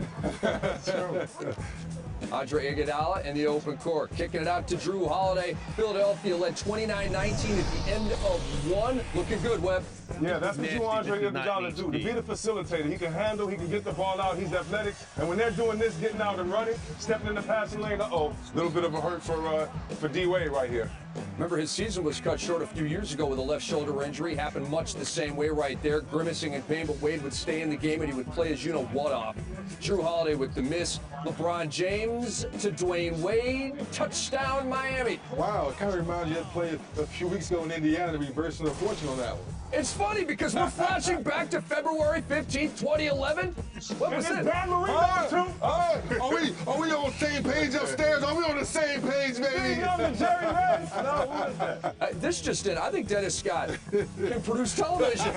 Andre Iguodala in the open court, kicking it out to Drew Holiday. Philadelphia led 29-19 at the end of one. Looking good, Webb. Yeah, that's what you want Andre Iguodala to do. To be the facilitator. He can handle, he can get the ball out, he's athletic. And when they're doing this, getting out and running, stepping in the passing lane, a little bit of a hurt for D-Wade right here. Remember, his season was cut short a few years ago with a left shoulder injury. Happened much the same way right there, grimacing in pain, but Wade would stay in the game and he would play his you-know-what off. Drew Holiday with the miss. LeBron James to Dwayne Wade. Touchdown, Miami. Wow, it kind of reminds you of that play a few weeks ago in Indiana, reversing the fortune on that one. It's funny because we're flashing back to February 15th, 2011. What was it? Are we on the same page upstairs? Are we on the same page, baby? This just in. I think Dennis Scott can produce television.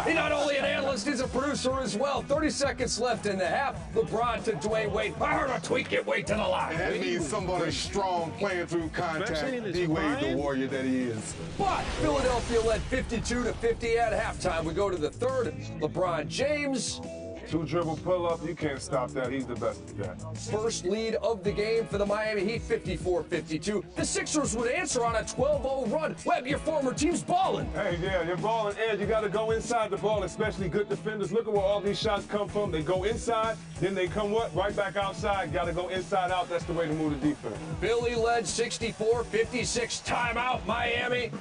He not only an analyst, he's a producer as well. 30 seconds left in the half. LeBron to Dwayne Wade. I heard a tweet. Get Wade to the line. That means somebody strong playing through contact. D-Wade, the warrior that he is. But Philadelphia led 52-50 at halftime. We go to the third. LeBron James. 2 dribble pull-up, you can't stop that. He's the best at that. First lead of the game for the Miami Heat, 54-52. The Sixers would answer on a 12-0 run. Webb, your former team's balling. Hey, yeah, you're balling, Ed. You got to go inside the ball, especially good defenders. Look at where all these shots come from. They go inside, then they come what? Right back outside. Got to go inside out. That's the way to move the defense. Philly led 64-56. Timeout, Miami.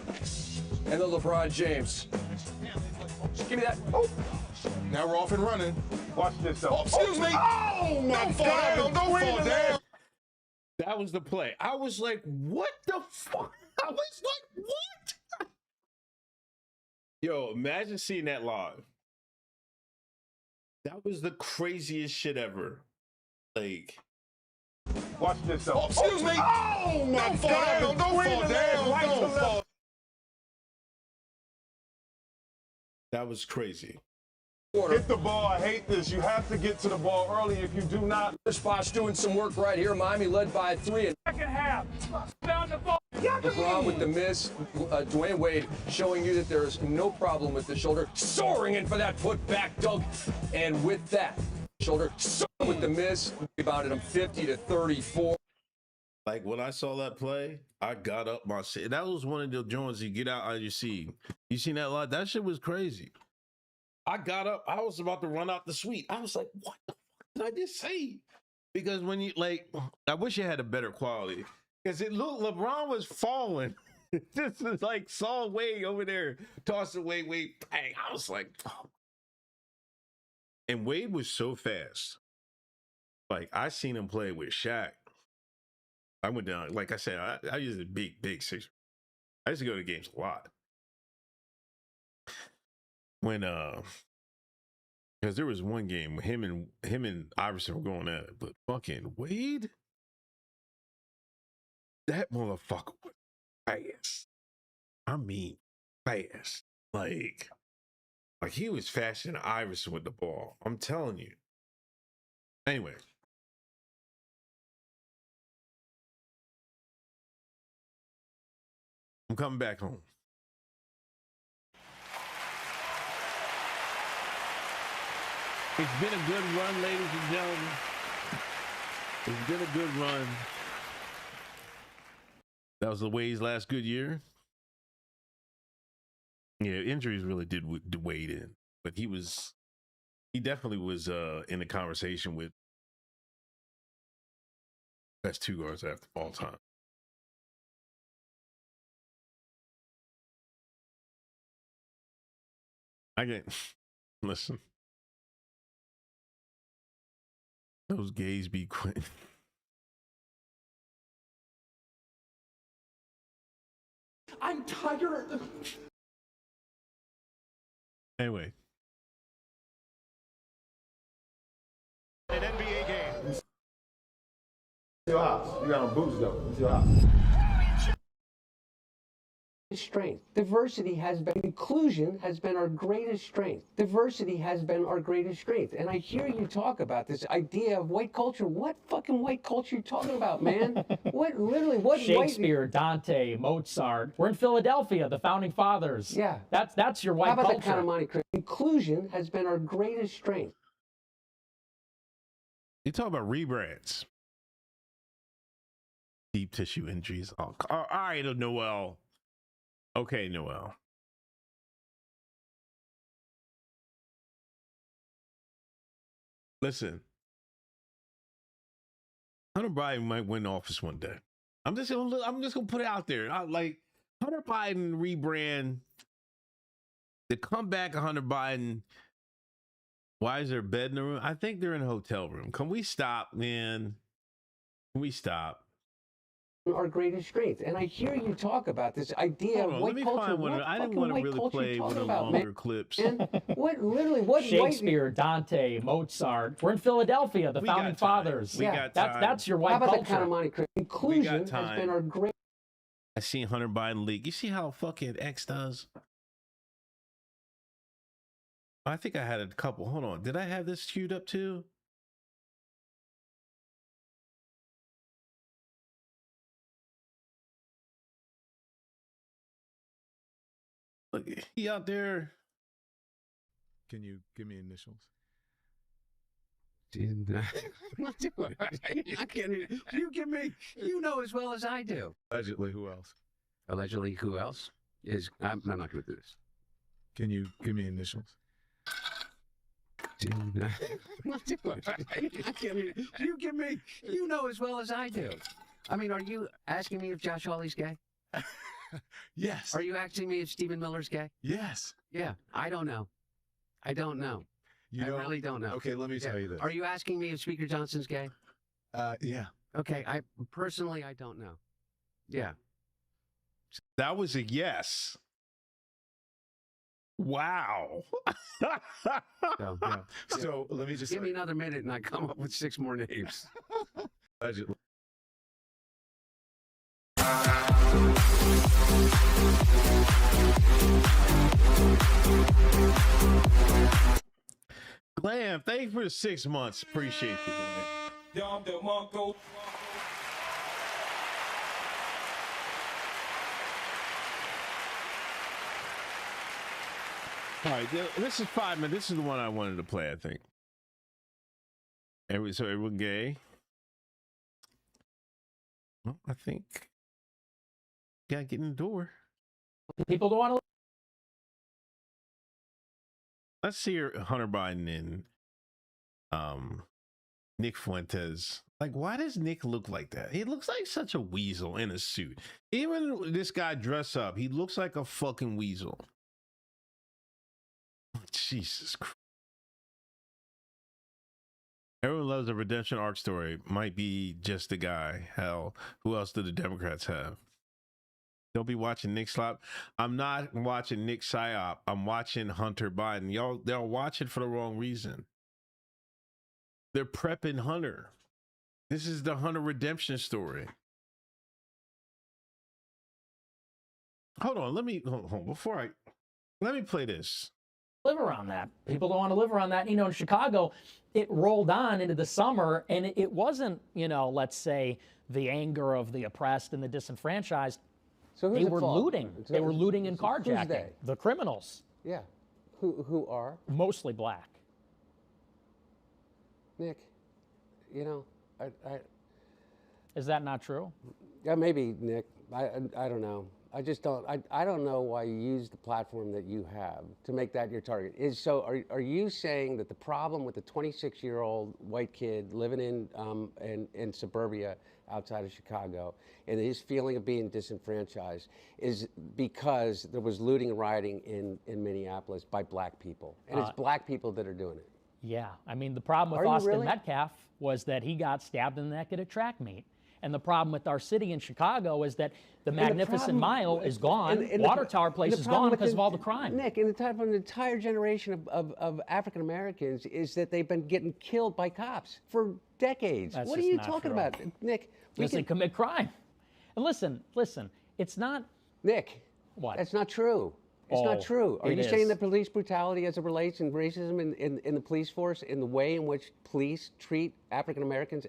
And then LeBron James. Give me that. Oh. Now we're off and running. Watch this out. Oh, excuse me. Oh, my God. Don't fall down. That was the play. I was like, what the fuck? I was like, what? Yo, imagine seeing that live. That was the craziest shit ever. Like, watch this out. Oh, excuse me. Oh, my God. Don't fall down. Don't fall. That was crazy. Hit the ball. I hate this. You have to get to the ball early. If you do not. Bosh doing some work right here. Miami led by 3. And Second half. Found the ball. LeBron with the miss. Dwayne Wade showing you that there is no problem with the shoulder. Soaring in for that putback dunk. And with that, shoulder soaring with the miss. Rebounded him 50-34. Like, when I saw that play, I got up my seat. That was one of the joints you get out of your seat. You seen that lot? That shit was crazy. I got up. I was about to run out the suite. I was like, what the fuck did I just say? Because when you, like, I wish it had a better quality. Because it looked, LeBron was falling. This is like, saw Wade over there, tossed away, Wade, bang. I was like, oh. And Wade was so fast. Like, I seen him play with Shaq. I went down, like I said, I used a big Sixer. I used to go to games a lot. When because there was one game where him and Iverson were going at it, but fucking Wade, that motherfucker was fast. I mean fast. Like he was faster than Iverson with the ball. I'm telling you. Anyway. I'm coming back home. It's been a good run, ladies and gentlemen. It's been a good run. That was the Wade's last good year. Yeah, injuries really did Wade in, but he definitely was in the conversation with best 2 guards after all time. I get listen. Those gays be quit. I'm tired. Anyway. An NBA game. It's your house. You got on boots though. It's your house. Strength. Diversity has been, inclusion has been our greatest strength. Diversity has been our greatest strength. And I hear you talk about this idea of white culture. What fucking white culture are you talking about, man? What Shakespeare, Dante, Mozart. We're in Philadelphia, the founding fathers. Yeah. That's your white How about culture. that kind of money, Chris? Inclusion has been our greatest strength. You talk about rebrands. Deep tissue injuries. Oh, all right, Noel. Okay, Noel. Listen. Hunter Biden might win office one day. I'm just gonna put it out there. Like Hunter Biden rebrand. The comeback of Hunter Biden. Why is there a bed in the room? I think they're in a hotel room. Can we stop, man? Can we stop? Our greatest strength. And I hear you talk about this idea of white culture. I didn't want to really play one of the longer clips. And what Shakespeare, Dante, Mozart. We're in Philadelphia, the founding fathers. We got time. That's your white How about culture. that kind of money, Chris? Inclusion has been our great. I seen Hunter Biden leak. You see how fucking X does? I think I had a couple. Hold on. Did I have this queued up too? Look, he out there. Can you give me initials? I can't. You give me. You know as well as I do. Allegedly, who else? Allegedly, who else? I'm not going to do this. Can you give me initials? I can't. You give me. You know as well as I do. I mean, are you asking me if Josh Hawley's gay? Yes. Are you asking me if Stephen Miller's gay? Yes. Yeah. I don't know. I don't know. I really don't know. Okay, let me tell you this. Are you asking me if Speaker Johnson's gay? Yeah. Okay. I personally, I don't know. Yeah. That was a yes. Wow. So let me just give me another minute and I come up with 6 more names. Allegedly. Glam, thank you for the 6 months. Appreciate you, man. All right, this is 5 minutes. This is the one I wanted to play, I think. So everyone gay? Well, I think gotta get in the door. People don't want to. Let's see Hunter Biden and Nick Fuentes. Like, why does Nick look like that? He looks like such a weasel in a suit. Even this guy dress up, he looks like a fucking weasel. Jesus Christ. Everyone loves a redemption arc story. Might be just the guy. Hell, who else do the Democrats have? They'll be watching Nick Slop. I'm not watching Nick Psyop. I'm watching Hunter Biden. They're watching for the wrong reason. They're prepping Hunter. This is the Hunter redemption story. Hold on. Let me play this. Live around that. People don't want to live around that. You know, in Chicago, it rolled on into the summer, and it wasn't, let's say, the anger of the oppressed and the disenfranchised. So they were looting. They were looting and carjacking. The criminals. Yeah. Who are? Mostly black. Nick, Is that not true? Yeah, maybe, Nick. I don't know. I just don't. I don't know why you use the platform that you have to make that your target. Are you saying that the problem with the 26-year-old white kid living in suburbia outside of Chicago and his feeling of being disenfranchised is because there was looting and rioting in Minneapolis by black people, and it's black people that are doing it? Yeah, I mean, the problem with Austin Metcalf was that he got stabbed in the neck at a track meet. And the problem with our city in Chicago is that the Magnificent Mile is gone. Water Tower Place is gone because of all the crime. Nick, and the time of an entire generation of African Americans is that they've been getting killed by cops for decades. What are you talking about, Nick? Because they commit crime. And listen, it's not... Nick, what? That's not true. It's not true. Are you saying that police brutality as it relates and racism in the police force, in the way in which police treat African Americans?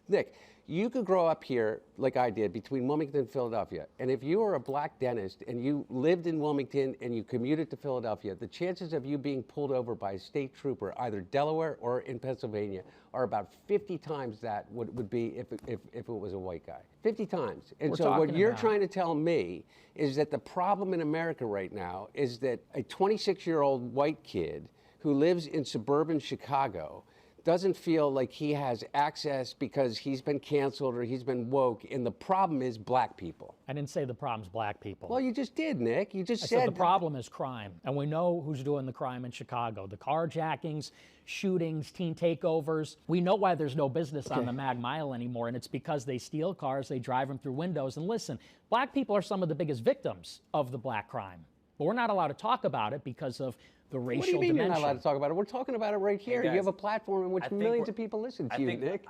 Nick, you could grow up here like I did between Wilmington and Philadelphia. And if you were a black dentist and you lived in Wilmington and you commuted to Philadelphia, the chances of you being pulled over by a state trooper, either Delaware or in Pennsylvania, are about 50 times that would be if it was a white guy. 50 times. And so what you're trying to tell me is that the problem in America right now is that a 26-year-old white kid who lives in suburban Chicago doesn't feel like he has access because he's been canceled or he's been woke, and the problem is black people. I didn't say the problem's black people. Well, you just did, Nick. You just said the problem is crime, and we know who's doing the crime in Chicago. The carjackings, shootings, teen takeovers. We know why there's no business on the Mag Mile anymore, and it's because they steal cars, they drive them through windows. And listen, black people are some of the biggest victims of the black crime, but we're not allowed to talk about it because of the racial dimension. What do you mean you're not allowed to talk about it? We're talking about it right here. You have a platform in which millions of people listen to you, Nick.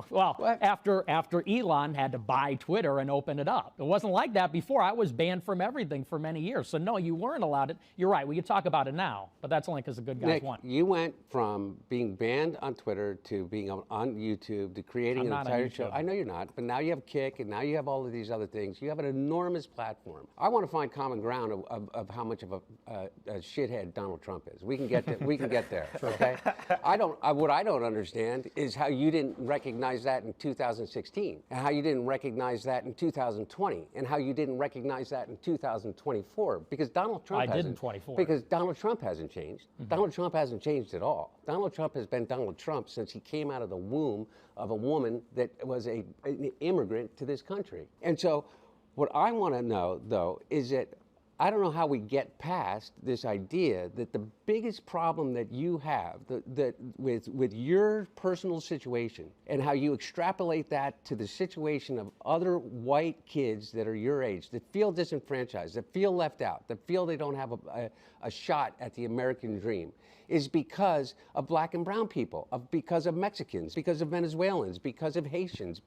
Well, after Elon had to buy Twitter and open it up. It wasn't like that before. I was banned from everything for many years. So no, you weren't allowed it. You're right. We can talk about it now, but that's only because the good guys Nick, won. You went from being banned on Twitter to being on YouTube to creating an entire show. I know you're not, but now you have Kick and now you have all of these other things. You have an enormous platform. I want to find common ground of how much of a shithead Donald Trump is. We can get there, okay? What I don't understand is how you didn't recognize that in 2016, and how you didn't recognize that in 2020, and how you didn't recognize that in 2024, because Donald Trump Because Donald Trump hasn't changed. Donald Trump hasn't changed at all. Donald Trump has been Donald Trump since he came out of the womb of a woman that was an immigrant to this country. And so what I want to know, though, is that I don't know how we get past this idea that the biggest problem that you have with your personal situation and how you extrapolate that to the situation of other white kids that are your age, that feel disenfranchised, that feel left out, that feel they don't have a shot at the American dream, is because of black and brown people, because of Mexicans, because of Venezuelans, because of Haitians,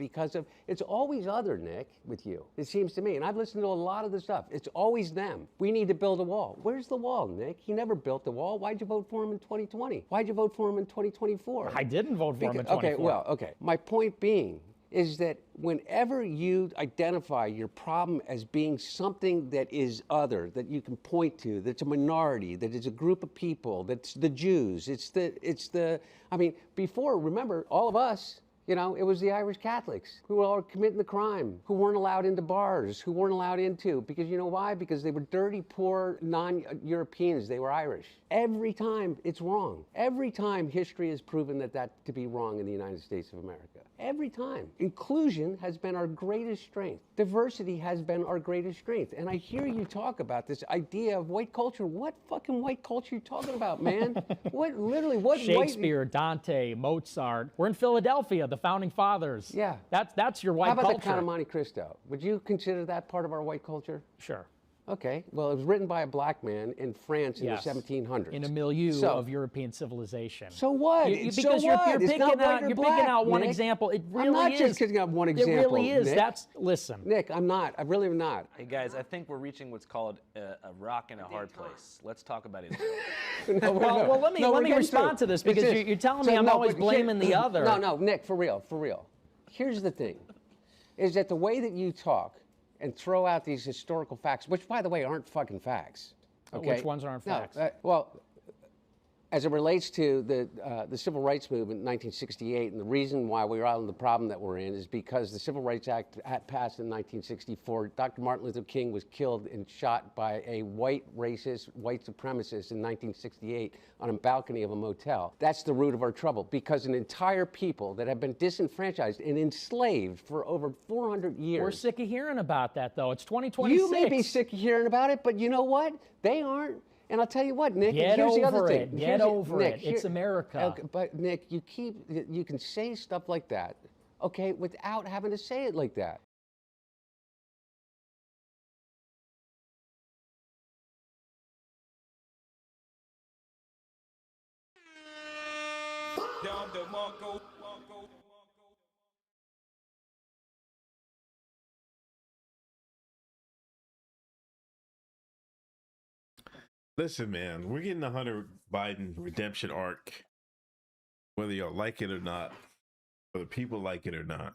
it's always other, Nick, with you, it seems to me. And I've listened to a lot of the stuff. It's always them. We need to build a wall. Where's the wall, Nick? He never built the wall. Why'd you vote for him in 2020? Why'd you vote for him in 2024? I didn't vote for him in 2024. Okay. My point being is that whenever you identify your problem as being something that is other, that you can point to, that's a minority, that is a group of people, that's the Jews, before, remember, all of us, it was the Irish Catholics who were all committing the crime, who weren't allowed into bars, who weren't allowed into, because you know why? Because they were dirty, poor, non-Europeans. They were Irish. Every time it's wrong. Every time history has proven that to be wrong in the United States of America. Every time. Inclusion has been our greatest strength. Diversity has been our greatest strength. And I hear you talk about this idea of white culture. What fucking white culture are you talking about, man? What Shakespeare, Dante, Mozart. We're in Philadelphia, the founding fathers. Yeah. That's your white culture. How about the Count of Monte Cristo? Would you consider that part of our white culture? Sure. Okay, well, it was written by a black man in France in the 1700s. In a milieu of European civilization. So what? Because you're picking out one example. It really is. I'm not just picking out one example. It really is. Nick. Listen. Nick, I'm not. I really am not. Hey, guys, I think we're reaching what's called a rock in a hard place. Let's talk about it. Well, let me respond to this, because you're telling me I'm always blaming the other. No, Nick, for real. Here's the thing, is that the way that you talk and throw out these historical facts, which, by the way, aren't fucking facts. Okay? Which ones aren't facts? As it relates to the Civil Rights Movement in 1968, and the reason why we're out in the problem that we're in is because the Civil Rights Act passed in 1964. Dr. Martin Luther King was killed and shot by a white racist, white supremacist in 1968 on a balcony of a motel. That's the root of our trouble, because an entire people that have been disenfranchised and enslaved for over 400 years. We're sick of hearing about that, though. It's 2026. You may be sick of hearing about it, but you know what? They aren't. And I'll tell you what, Nick, Get here's the over other thing. it. Get over it. It's America. Okay, but Nick, you can say stuff like that, okay, without having to say it like that. Listen, man, we're getting the Hunter Biden redemption arc, whether y'all like it or not, whether people like it or not.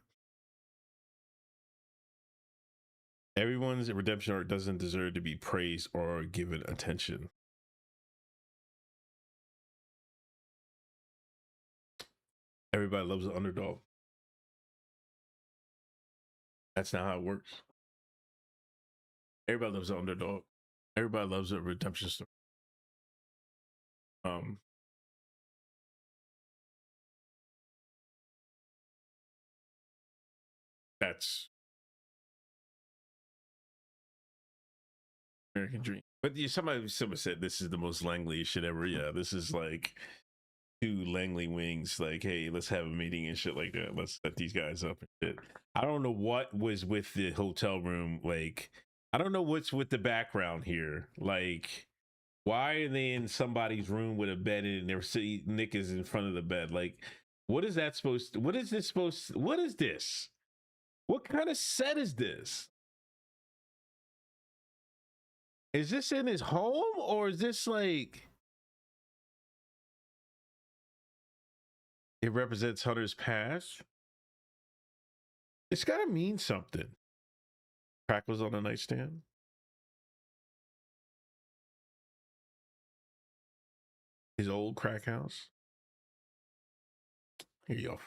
Everyone's redemption arc doesn't deserve to be praised or given attention. Everybody loves the underdog. That's not how it works. Everybody loves the underdog. Everybody loves a redemption story. That's American dream. But somebody said this is the most Langley shit ever. Yeah, this is like two Langley wings. Like, hey, let's have a meeting and shit like that. Let's set these guys up and shit. I don't know what was with the hotel room. Like, I don't know what's with the background here. Like, why are they in somebody's room with a bed and they're sitting? Nick is in front of the bed. Like, what is that supposed to? What is this supposed to? What is this? What kind of set is this? Is this in his home or is this like it represents Hunter's past? It's got to mean something. Crack was on the nightstand. His old crack house. Here you go.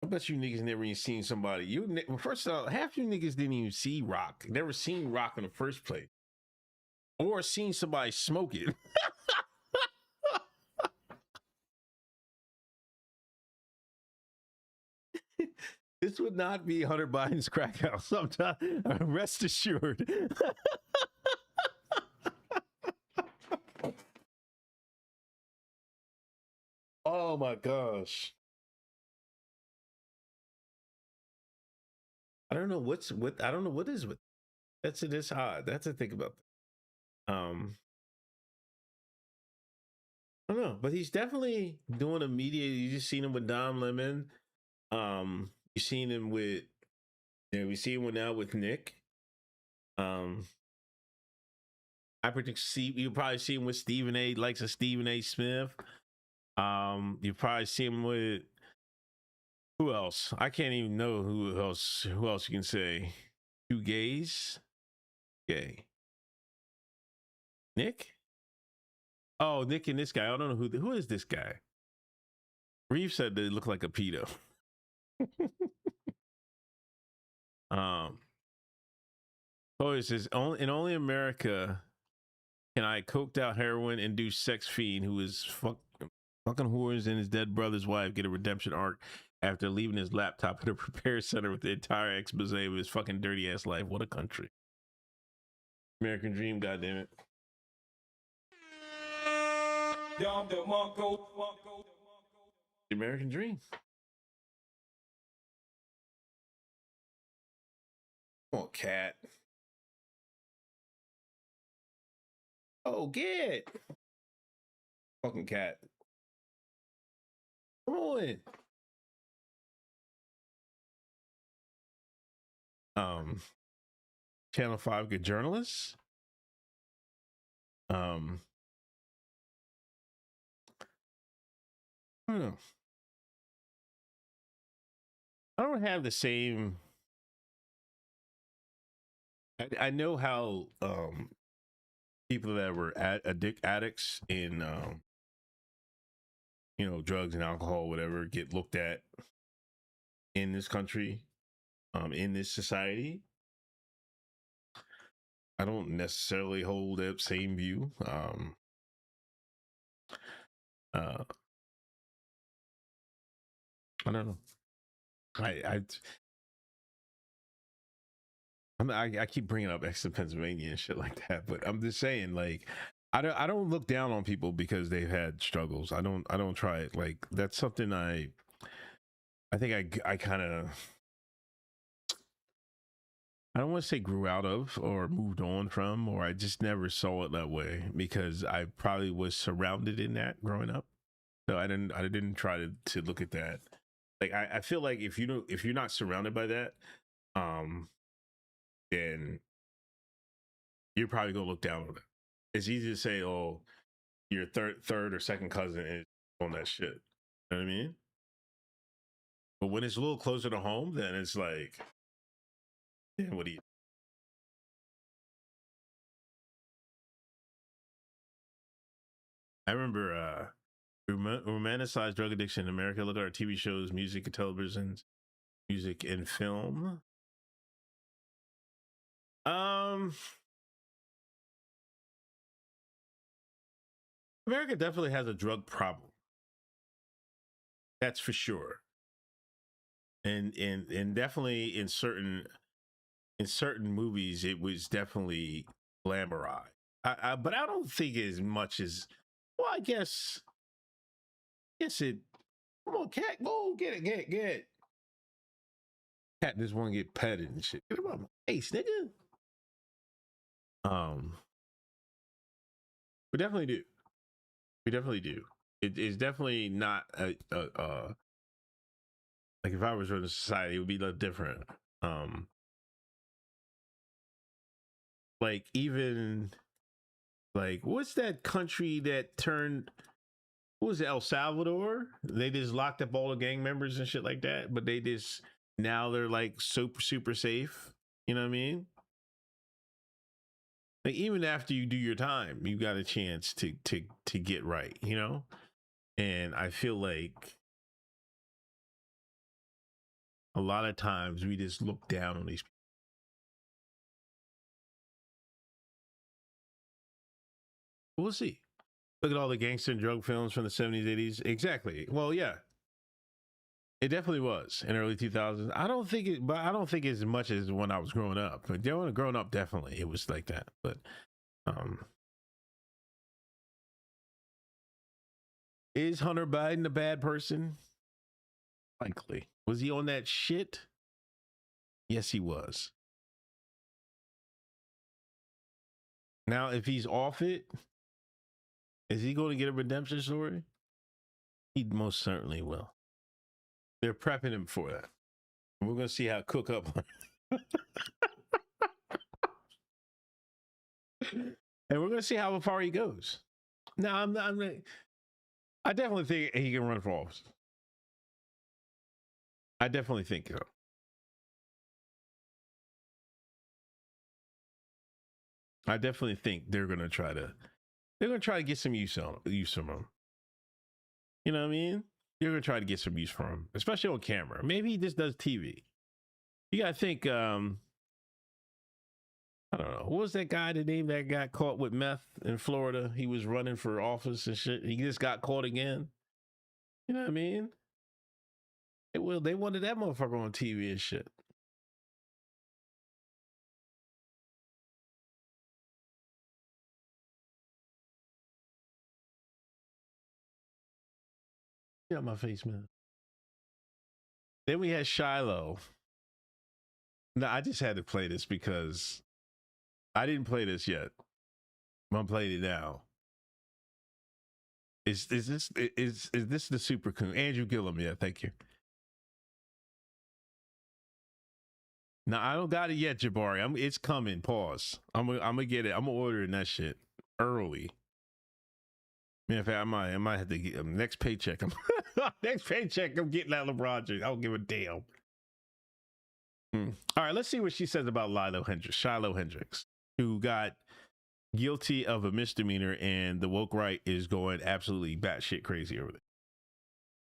I bet you niggas never even seen somebody. First of all, half you niggas didn't even see rock. Never seen rock in the first place. Or seen somebody smoke it. This would not be Hunter Biden's crack house. Sometime, rest assured. Oh my gosh. I don't know I don't know what is with. That's odd. That's the thing about that. I don't know, but he's definitely doing a media. You just seen him with Dom Lemon. You seen him with, we see him now with Nick. I predict you probably see him with Stephen A. Likes a Stephen A. Smith. You probably see him with who else? I can't even know who else. Who else you can say? Two gays. Gay. Nick. Oh, Nick and this guy. I don't know who is this guy. Reeve said they look like a pedo. It says in only America can I coked out heroin induced sex fiend who is fucking whores and his dead brother's wife get a redemption arc after leaving his laptop at a repair center with the entire expose of his fucking dirty ass life. What a country. American dream, goddammit. The American dream. Come on, cat. Oh, get. Fucking cat. Come on. Channel 5 good journalists. I don't know. I don't have the same. I know how people that were addicts in drugs and alcohol, whatever, get looked at in this country, in this society. I don't necessarily hold that same view. I don't know. I keep bringing up Exit Pennsylvania and shit like that, but I'm just saying, like, I don't look down on people because they've had struggles. I don't try it. Like, that's something I think I kind of, I don't want to say grew out of or moved on from, or I just never saw it that way because I probably was surrounded in that growing up. So I didn't try to look at that. Like, I feel like if you're not surrounded by that, then you're probably gonna look down on it. It's easy to say, oh, your third or second cousin is on that shit. You know what I mean? But when it's a little closer to home, then it's like, yeah, what do you? I remember romanticized drug addiction in America. Look at our TV shows, music and televisions, music and film. America definitely has a drug problem. That's for sure. And definitely in certain movies, it was definitely glamorized. But I don't think as much as, well, I guess it. Come on, cat, go get it. Cat just want to get petted and shit. Get him on my face, nigga. We definitely do. It's definitely not a like, if I was running society, it would be a little different. Like, even like, what's that country that turned? What was it, El Salvador? They just locked up all the gang members and shit like that, but now they're like super safe. You know what I mean? Like, even after you do your time, you got a chance to get right, you know? And I feel like a lot of times we just look down on these people. We'll see. Look at all the gangster and drug films from the 70s, 80s. Exactly. Well, yeah. It definitely was in early 2000s. I don't think as much as when I was growing up. But growing up, definitely it was like that. But is Hunter Biden a bad person? Likely. Was he on that shit? Yes, he was. Now, if he's off it, is he going to get a redemption story? He most certainly will. They're prepping him for that. We're going to see how it cook up. And we're going to see how far he goes. Now, I definitely think he can run for office. I definitely think so. I definitely think they're going to try to get some use from him. You know what I mean? You're going to try to get some use from him, especially on camera. Maybe he just does TV. You got to think, I don't know. What was that guy, the name that got caught with meth in Florida? He was running for office and shit. He just got caught again. You know what I mean? They wanted that motherfucker on TV and shit. Get out my face, man. Then we had Shiloh. No, I just had to play this because I didn't play this yet. I'm playing it now. Is this the super coon? Andrew Gillum, yeah, thank you. No, I don't got it yet, Jabari. It's coming. Pause. I'm gonna get it. I'm ordering that shit early. Man, in fact, I might have to get next paycheck. Next paycheck, I'm getting that Lebron jersey. I don't give a damn. All right, let's see what she says about Shiloh Hendricks, who got guilty of a misdemeanor, and the woke right is going absolutely batshit crazy over there.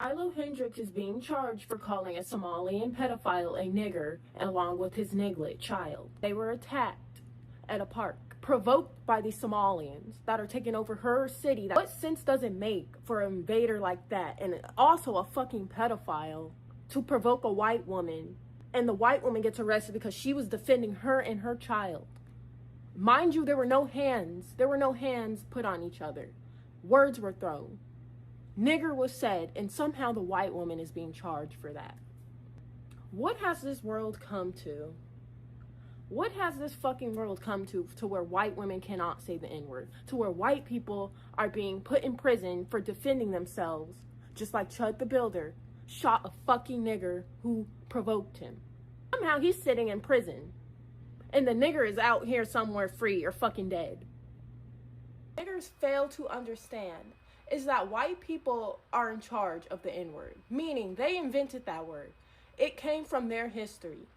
Shiloh Hendricks is being charged for calling a Somalian pedophile a nigger, along with his niglet child. They were attacked at a park, provoked by the Somalians that are taking over her city. What sense does it make for an invader like that, and also a fucking pedophile, to provoke a white woman, and the white woman gets arrested because she was defending her and her child. Mind you, there were no hands put on each other. Words were thrown. Nigger was said, and somehow the white woman is being charged for that. What has this world come to? What has this fucking world come to where white women cannot say the N-word? To where white people are being put in prison for defending themselves, just like Chud the Builder shot a fucking nigger who provoked him. Somehow he's sitting in prison, and the nigger is out here somewhere free or fucking dead. Niggers fail to understand is that white people are in charge of the N-word, meaning they invented that word. It came from their history.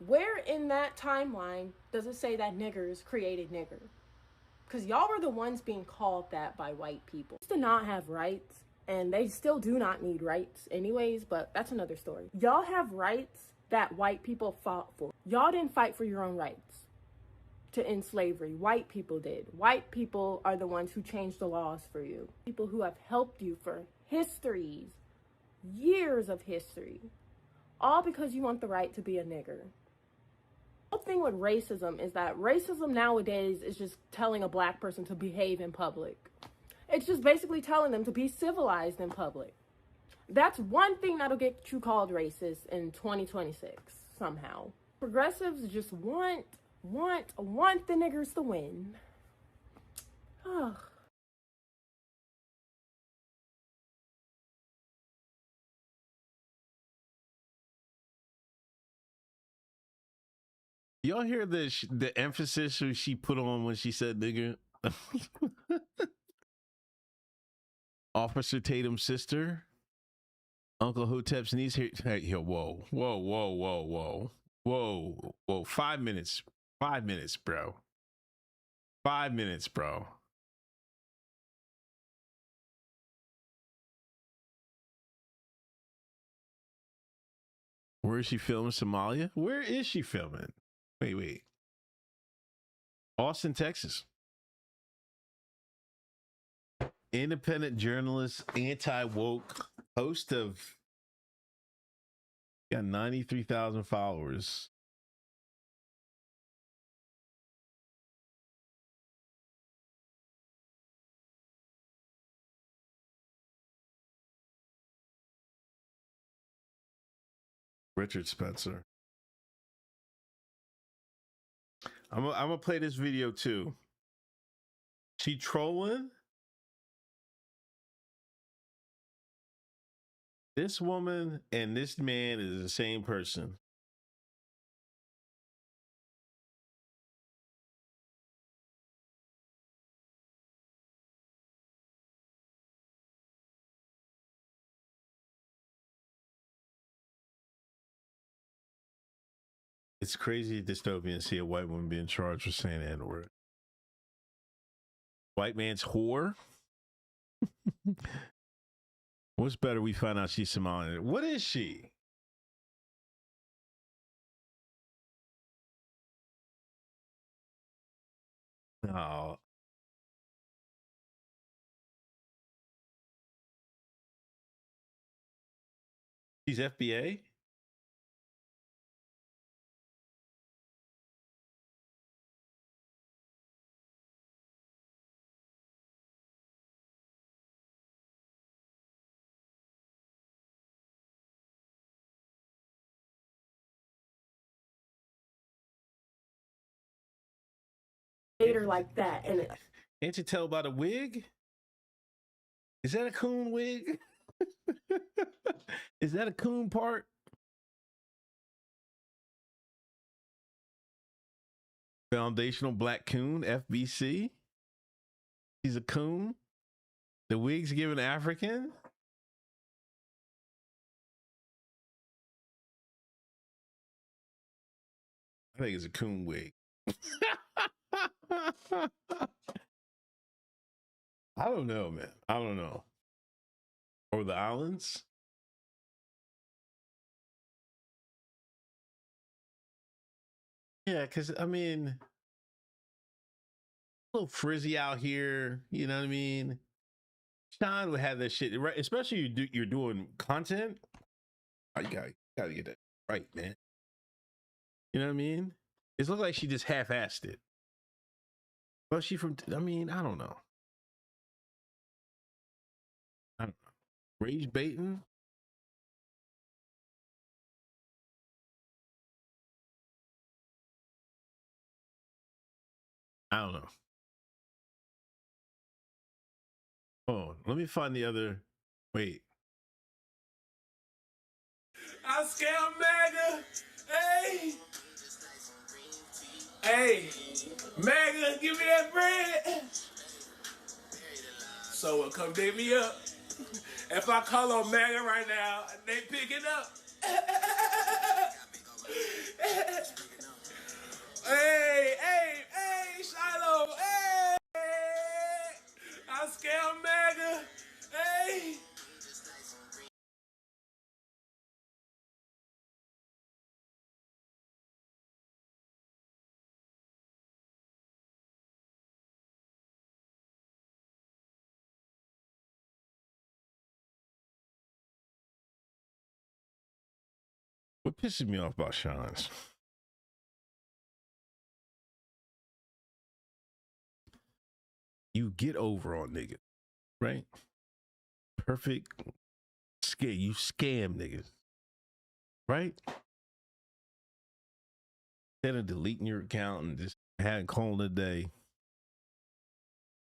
Where in that timeline does it say that niggers created nigger? Because y'all were the ones being called that by white people. Used to not have rights, and they still do not need rights anyways, but that's another story. Y'all have rights that white people fought for. Y'all didn't fight for your own rights to end slavery. White people did. White people are the ones who changed the laws for you. People who have helped you for histories, years of history, all because you want the right to be a nigger. The whole thing with racism is that racism nowadays is just telling a black person to behave in public. It's just basically telling them to be civilized in public. That's one thing that'll get you called racist in 2026 somehow. Progressives just want the niggers to win. Ugh. Y'all hear the emphasis she put on when she said nigger? Officer Tatum's sister, Uncle Hotep's niece. Here, whoa. 5 minutes, bro. 5 minutes, bro. Where is she filming? Somalia? Where is she filming? Wait. Austin, Texas. Independent journalist, anti-woke, host of, got 93,000 followers. Richard Spencer. I'm gonna play this video too. She trolling? This woman and this man is the same person. It's crazy dystopian to see a white woman being charged for saying the N-word. White man's whore? What's better? We find out she's Somalian. What is she? Oh. She's FBA? Later like that, and Can't you tell by the wig? Is that a coon wig? Is that a coon part? Foundational Black Coon, FBC. He's a coon. The wig's given African. I think it's a coon wig. I don't know, man. I don't know. Or the islands? Yeah, because, I mean, a little frizzy out here. You know what I mean? Sean would have that shit, right? Especially you're doing content. Oh, you got Gotta get that right, man. You know what I mean? It looked like she just half-assed it. Well, she from, I mean, I don't know. Rage baiting? I don't know. Oh, let me find the other. Wait. I scam MAGA. Hey. Hey. MAGA, give me that bread. So come dig me up. If I call on MAGA right now, they pick it up. Hey, Shiloh. Hey. I scam MAGA. Hey. What pisses me off about Sean's? You get over on niggas, right? Perfect. You scam niggas, right? Instead of deleting your account and just calling it a day.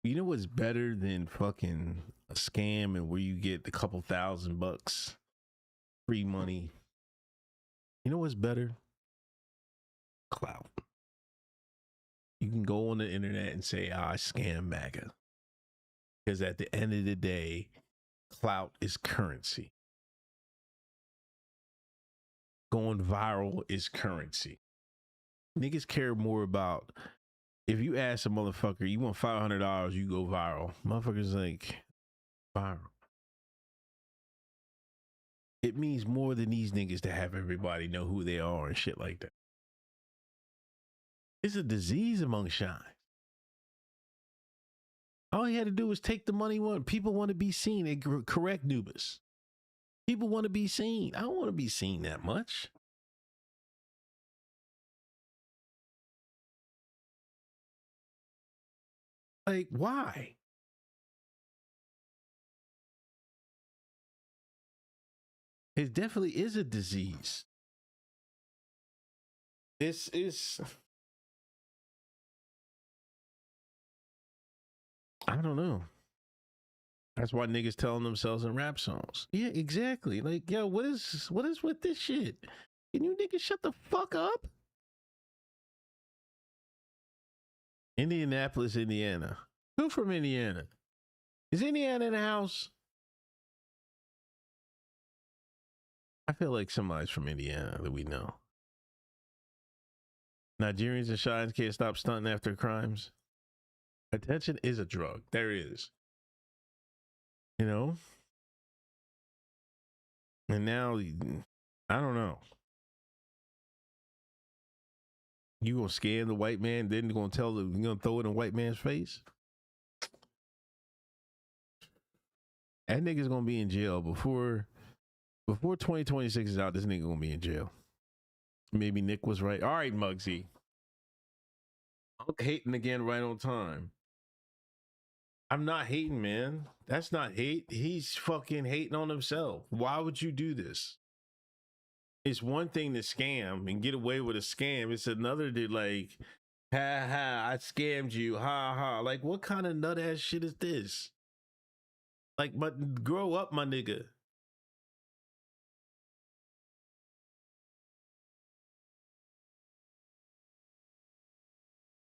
You know what's better than fucking a scam and where you get a couple $1,000 free money? You know what's better? Clout. You can go on the internet and say, I scam MAGA. Because at the end of the day, clout is currency. Going viral is currency. Niggas care more about, if you ask a motherfucker, you want $500, you go viral. Motherfuckers like, viral. It means more than these niggas to have everybody know who they are and shit like that. It's a disease among shines. All he had to do was take the money. People want to be seen. They correct Nubis. People want to be seen. I don't want to be seen that much. Like, why? It definitely is a disease. This is, I don't know. That's why niggas telling themselves in rap songs. Yeah, exactly. Like, yo, what is with this shit? Can you niggas shut the fuck up? Indianapolis, Indiana. Who from Indiana? Is Indiana in the house? I feel like somebody's from Indiana that we know. Nigerians and shines can't stop stunting after crimes. Attention is a drug. There is. You know? And now, I don't know. You gonna scam the white man, then you gonna throw it in the white man's face? That nigga's gonna be in jail before 2026 is out. This nigga gonna be in jail. Maybe Nick was right. All right, Muggsy. I'm hating again right on time. I'm not hating, man. That's not hate. He's fucking hating on himself. Why would you do this? It's one thing to scam and get away with a scam. It's another to like, ha ha, I scammed you, ha ha. Like, what kind of nut ass shit is this? Like, but grow up, my nigga.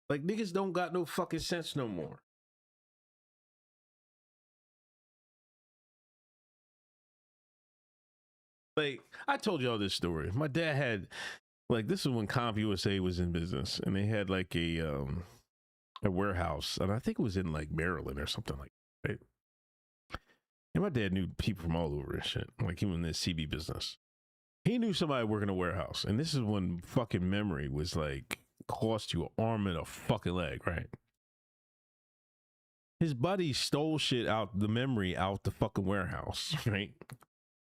Like, niggas don't got no fucking sense no more. Like, I told y'all this story. My dad had, like, this is when CompUSA was in business, and they had like a warehouse, and I think it was in like Maryland or something like that, right? And my dad knew people from all over and shit. Like, he was in this CB business. He knew somebody working a warehouse, and this is when fucking memory was like, cost you an arm and a fucking leg, right? His buddy stole shit out, the memory out the fucking warehouse, right?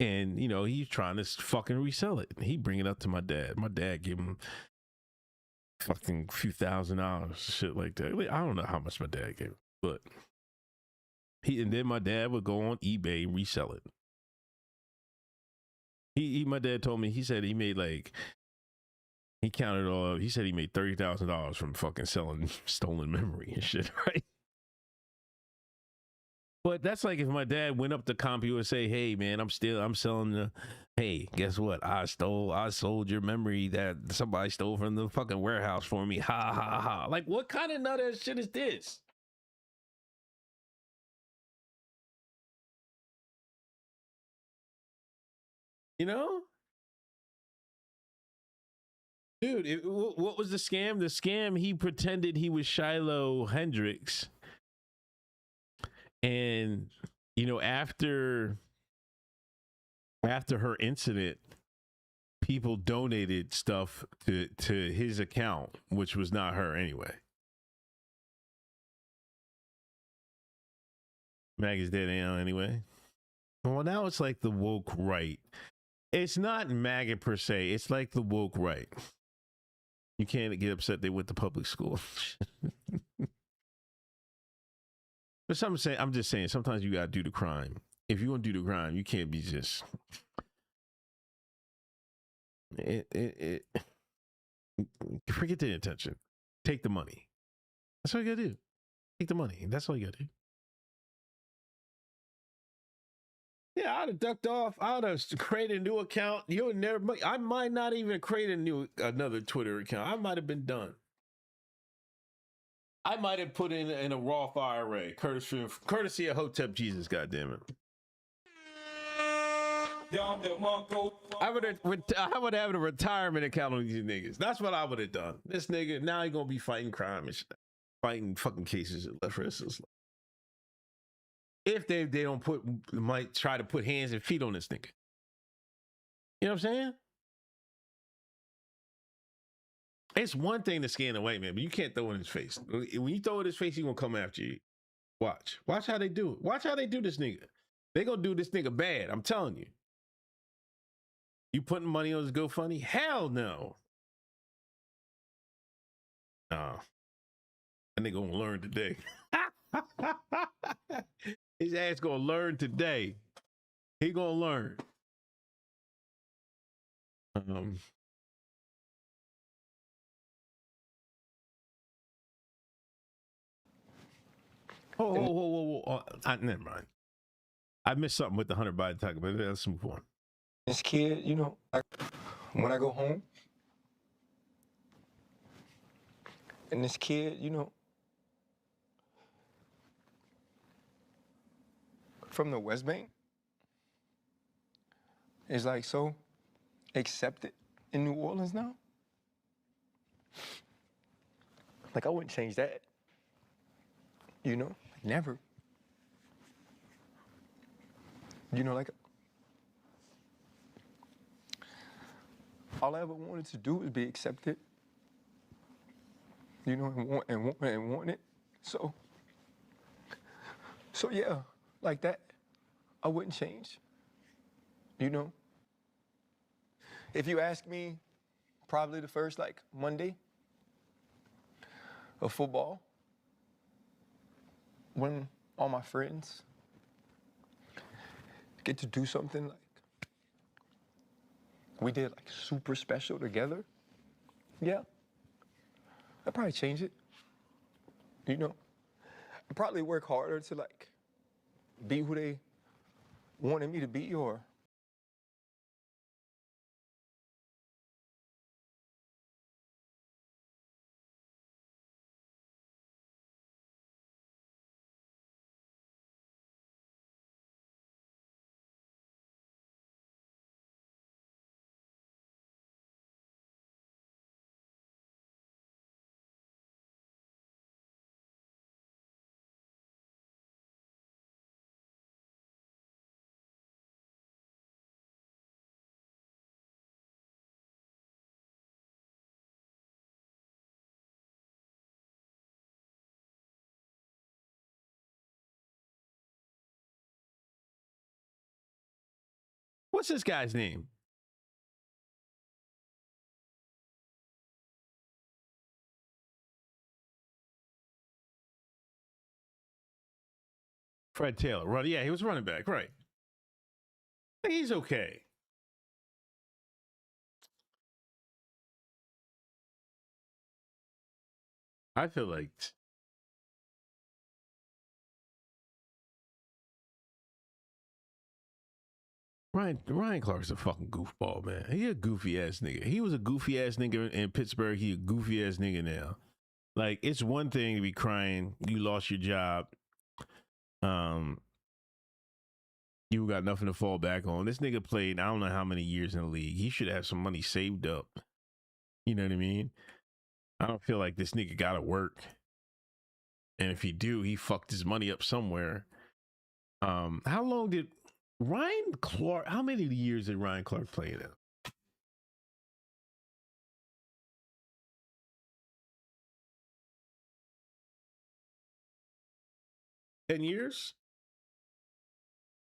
And, you know, he's trying to fucking resell it. He bring it up to my dad. My dad gave him fucking few $1,000, shit like that. I don't know how much my dad gave him, but and then my dad would go on eBay and resell it. My dad told me, he said he made like, he counted it all up. He said he made $30,000 from fucking selling stolen memory and shit, right? But that's like if my dad went up to Compy and say, hey man, I'm selling the, hey, guess what? I sold your memory that somebody stole from the fucking warehouse for me. Ha ha ha. Like, what kind of nut ass shit is this? You know? Dude, what was the scam? The scam, he pretended he was Shiloh Hendrix. And, you know, after her incident, people donated stuff to his account, which was not her anyway. Mag is dead now anyway. Well, now it's like the woke right. It's not MAGA per se. It's like the woke right. You can't get upset they went to public school. But I'm just saying, sometimes you gotta do the crime. If you want to do the crime, you can't be just forget the intention. Take the money. That's all you gotta do. Take the money. That's all you gotta do. Yeah, I'd have ducked off. I'd have created a new account. I might not even create another Twitter account. I might have been done. I might have put in a Roth IRA, courtesy of Hotep Jesus, goddammit. I would have a retirement account on these niggas. That's what I would have done. This nigga, now he gonna be fighting crime and shit. Fighting fucking cases left for us. If they don't might try to put hands and feet on this nigga. You know what I'm saying? It's one thing to scan a white man, but you can't throw it in his face. When you throw it in his face, he's gonna come after you. Watch how they do it. Watch how they do this nigga. They gonna do this nigga bad. I'm telling you. You putting money on his GoFundMe? Hell no. Nah. That nigga gonna learn today. His ass gonna learn today. He gonna learn. Whoa. Never mind. I missed something with the Hunter Biden talk, but let's move on. This kid, you know, when I go home, and this kid, you know, from the West Bank, is like so accepted in New Orleans now. Like, I wouldn't change that. You know, never. You know, like, all I ever wanted to do was be accepted. You know, and want it. So yeah, like that, I wouldn't change. You know? If you ask me, probably the first, like, Monday of football, when all my friends get to do something like we did, like, super special together, yeah, I'd probably change it. You know? I'd probably work harder to, like, be who they wanted me to be, or What's this guy's name? Fred Taylor. Right. Yeah, he was running back. Right. He's okay. I feel like Ryan Clark's a fucking goofball, man. He a goofy ass nigga. He was a goofy ass nigga in Pittsburgh. He a goofy ass nigga now. Like, it's one thing to be crying, you lost your job. You got nothing to fall back on. This nigga played I don't know how many years in the league. He should have some money saved up. You know what I mean? I don't feel like this nigga gotta work. And if he do, he fucked his money up somewhere. How long did Ryan Clark, how many years did Ryan Clark play in it? $10 years?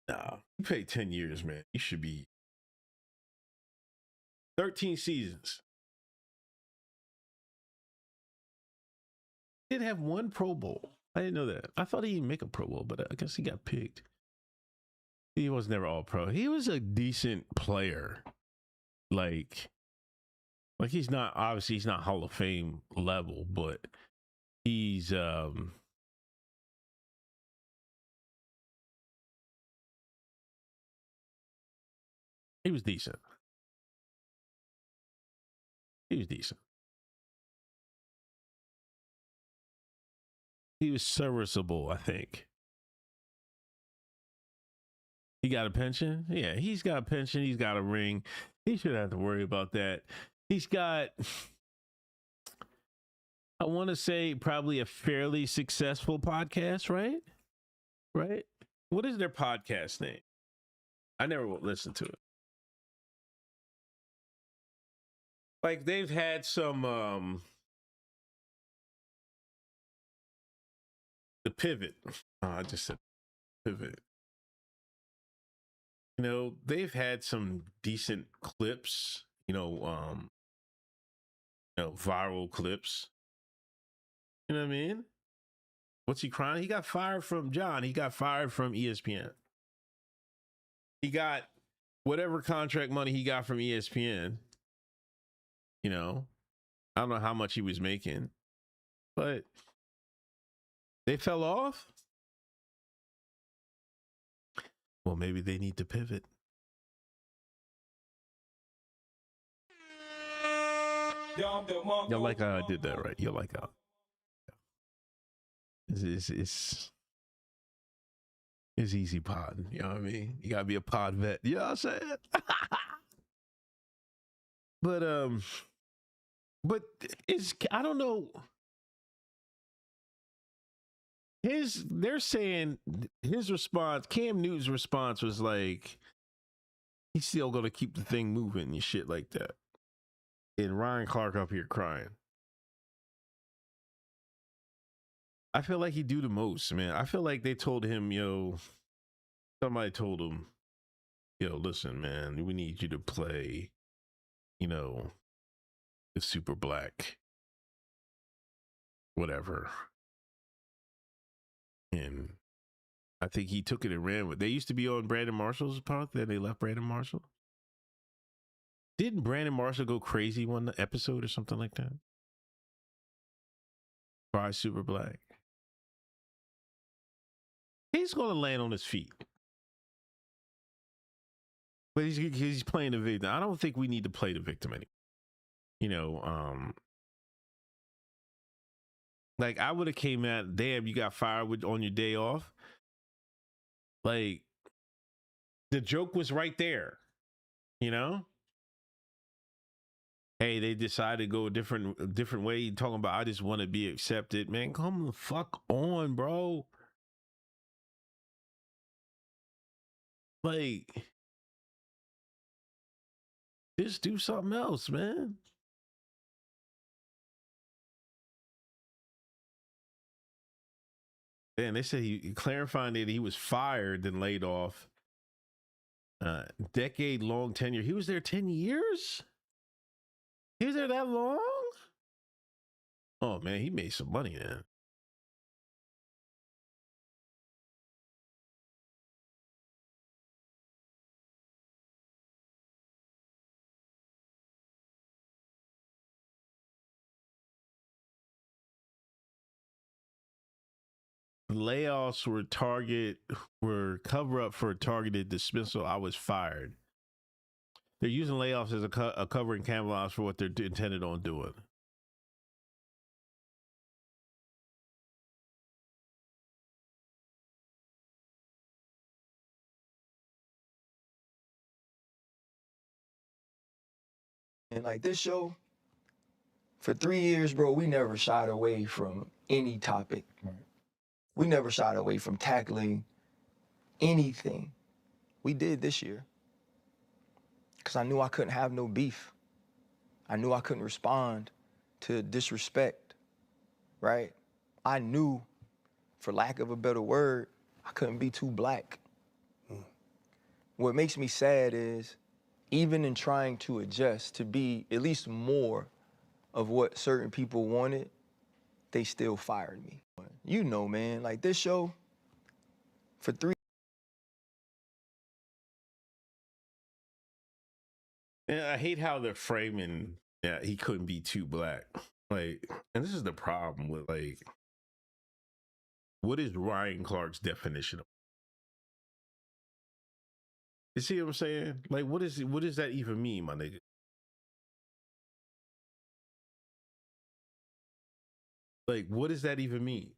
Nah, you paid 10 years, man. You should be 13 seasons. Did have one Pro Bowl. I didn't know that. I thought he didn't make a Pro Bowl, but I guess he got picked. He was never all pro. He was a decent player. Like he's not, obviously he's not Hall of Fame level, but he's he was decent. He was decent. He was serviceable, I think. He got a pension? Yeah, he's got a pension. He's got a ring. He shouldn't have to worry about that. He's got, I want to say, probably a fairly successful podcast, right? Right? What is their podcast name? I never listened to it. Like, they've had some, The Pivot. Oh, I just said Pivot. You know, they've had some decent clips, viral clips. You know what I mean? What's he crying? He got fired from John. He got fired from ESPN. He got whatever contract money he got from ESPN. I don't know how much he was making, but they fell off. Well, maybe they need to pivot. You like how I did that, right? You like how it's easy podding. You know what I mean? You gotta be a pod vet. You know what I'm saying? But it's, I don't know. They're saying his response, Cam Newton's response was like, he's still gonna keep the thing moving and shit like that. And Ryan Clark up here crying. I feel like he do the most, man. I feel like they told him, somebody told him, listen, man, we need you to play, the super black, whatever. And I think he took it and ran with. They used to be on Brandon Marshall's part, then they left Brandon Marshall. Didn't Brandon Marshall go crazy one episode or something like that? By super black. He's going to land on his feet. But he's playing the victim. I don't think we need to play the victim anymore. Like, I would have came out, damn, you got fired on your day off. Like, the joke was right there, Hey, they decided to go a different way. Talking about, I just want to be accepted. Man, come the fuck on, bro. Like, just do something else, man. And they said he clarifying that he was fired, then laid off. Decade-long tenure. He was there 10 years? He was there that long? Oh, man, he made some money then. Layoffs were cover up for a targeted dismissal. I was fired. They're using layoffs as a cover and camouflage for what they're intended on doing. And like this show, for 3 years, bro, we never shied away from any topic. We never shied away from tackling anything. We did this year. Because I knew I couldn't have no beef. I knew I couldn't respond to disrespect, right? I knew, for lack of a better word, I couldn't be too black. What makes me sad is, even in trying to adjust to be at least more of what certain people wanted, they still fired me. You know, man, like this show, for 3. Yeah, I hate how they're framing that he couldn't be too black. Like, and this is the problem with, like, what is Ryan Clark's definition of? You see what I'm saying? Like, what does that even mean, my nigga? Like, what does that even mean?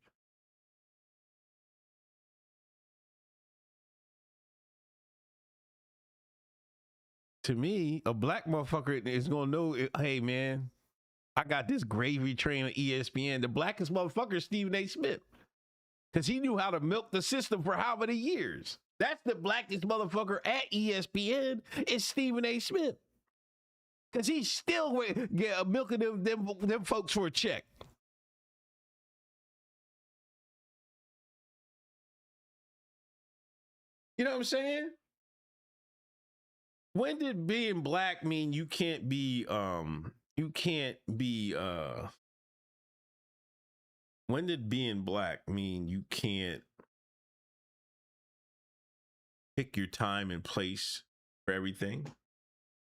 To me, a black motherfucker is gonna know, hey man, I got this gravy train on ESPN. The blackest motherfucker is Stephen A. Smith. Because he knew how to milk the system for how many years? That's the blackest motherfucker at ESPN is Stephen A. Smith. Because he's still milking them folks for a check. You know what I'm saying? When did being black mean you can't be when did being black mean you can't pick your time and place for everything?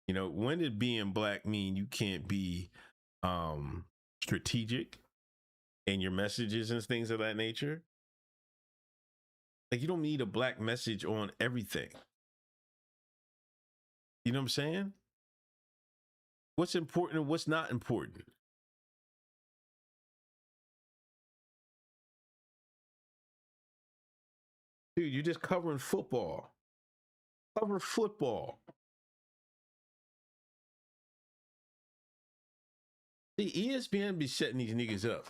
You know, when did being black mean you can't be strategic in your messages and things of that nature? Like, you don't need a black message on everything. You know what I'm saying? What's important and what's not important? Dude, you're just covering football. Cover football. See, ESPN be setting these niggas up.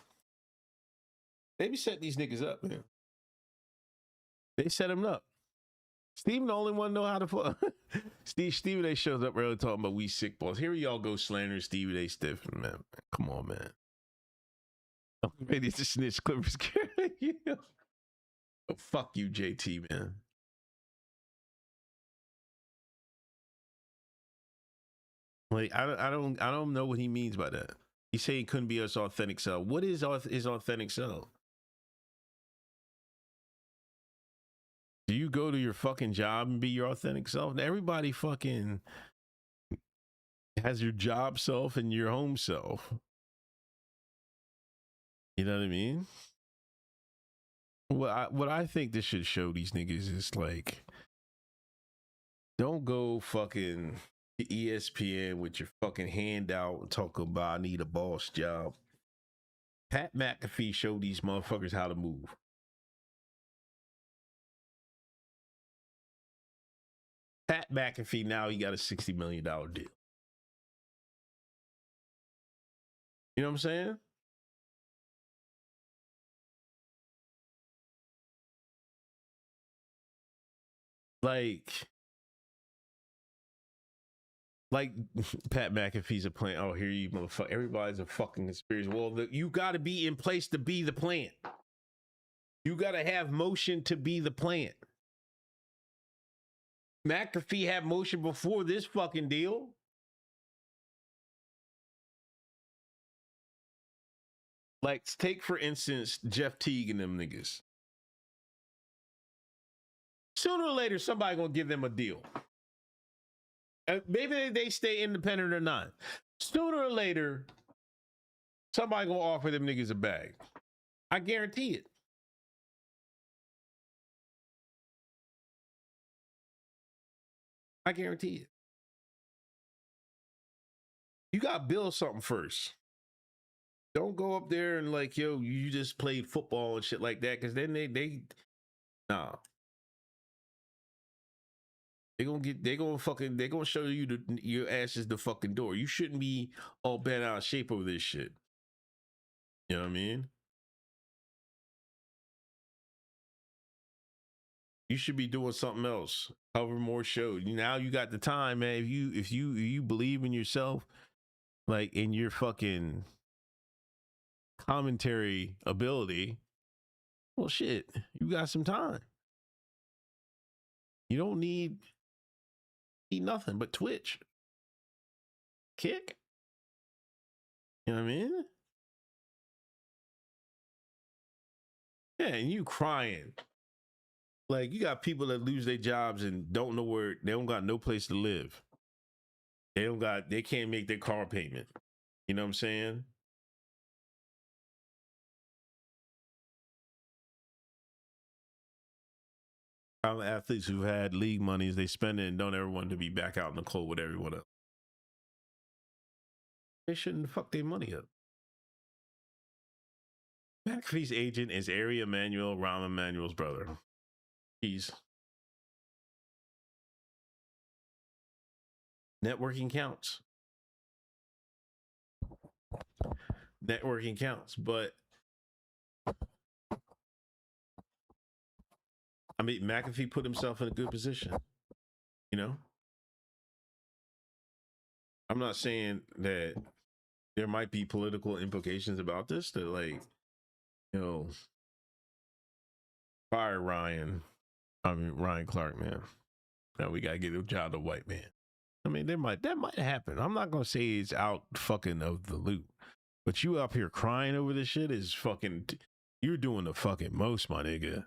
They be setting these niggas up, man. They set them up. Steven the only one know how to fuck. Stephen A. shows up early talking about we sick balls. Here y'all go slandering Stephen A. Stiffen, man. Come on, man. Maybe it's a snitch Clippers. Oh, fuck you, JT, man. Like, I don't know what he means by that. He say he couldn't be his authentic self. What is his authentic self? Do you go to your fucking job and be your authentic self? Everybody fucking has your job self and your home self. You know what I mean? What I think this should show these niggas is, like, don't go fucking to ESPN with your fucking hand out and talk about I need a boss job. Pat McAfee showed these motherfuckers how to move. Pat McAfee, now he got a $60 million deal. You know what I'm saying? Like Pat McAfee's a plan. Oh, here you motherfucker. Everybody's a fucking conspiracy. Well, you got to be in place to be the plan. You got to have motion to be the plan. McAfee had motion before this fucking deal. Like, take for instance Jeff Teague and them niggas. Sooner or later, somebody gonna give them a deal. Maybe they stay independent or not. Sooner or later, somebody gonna offer them niggas a bag. I guarantee it. I guarantee it. You gotta build something first. Don't go up there and like, yo, you just played football and shit like that, because then nah. They're gonna show you your ass is the fucking door. You shouldn't be all bent out of shape over this shit. You know what I mean? You should be doing something else. Cover more shows. Now you got the time, man. If you believe in yourself, like in your fucking commentary ability, well shit, you got some time. You don't need nothing but Twitch. Kick. You know what I mean? Yeah, and you crying. Like, you got people that lose their jobs and don't know where, they don't got no place to live. They can't make their car payment. You know what I'm saying? Athletes who've had league monies, they spend it and don't ever want to be back out in the cold with everyone else. They shouldn't fuck their money up. McAfee's agent is Ari Emanuel, Rahm Emanuel's brother. He's networking counts. Networking counts, but I mean, McAfee put himself in a good position. You know, I'm not saying that there might be political implications about this, that like, you know, fire Ryan Clark, man. Now we gotta get a job to white man. I mean, that might happen. I'm not gonna say it's out fucking of the loop, but you up here crying over this shit is fucking. You're doing the fucking most, my nigga.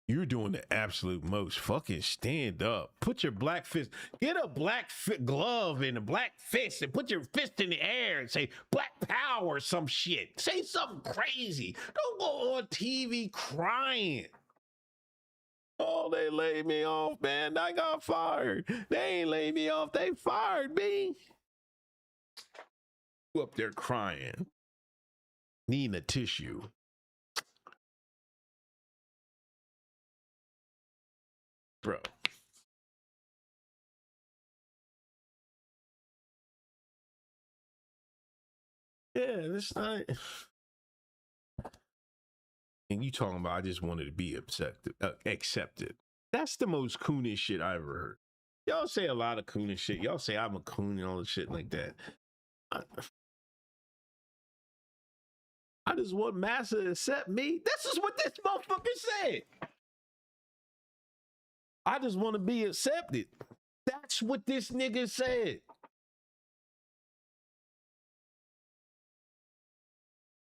You're doing the absolute most. Fucking stand up. Put your black fist. Get a black glove and a black fist and put your fist in the air and say black power or some shit. Say something crazy. Don't go on TV crying. Oh, they laid me off, man. I got fired. They ain't laid me off. They fired me. You up there crying. Needing a tissue. Bro. Yeah, this not. And you talking about I just wanted to be accepted. That's the most coonish shit I ever heard. Y'all say a lot of coonish shit. Y'all say I'm a coon and all the shit like that. I just want Massa to accept me. This is what this motherfucker said. I just want to be accepted. That's what this nigga said.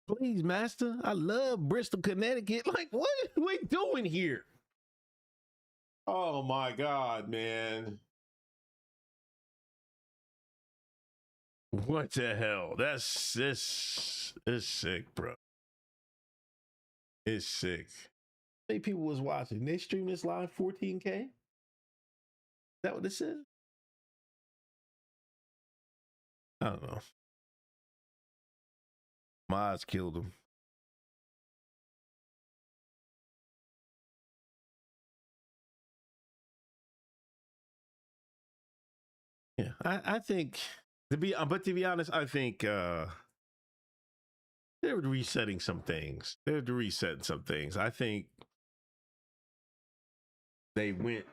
Please, master. I love Bristol, Connecticut. Like, what are we doing here? Oh my God, man. What the hell? That's it's sick, bro. It's sick. How many people was watching? They stream this live 14K? Is that what this is? I don't know. My eyes killed him. Yeah, I think to be honest, I think they're resetting some things. They're resetting some things. I think they went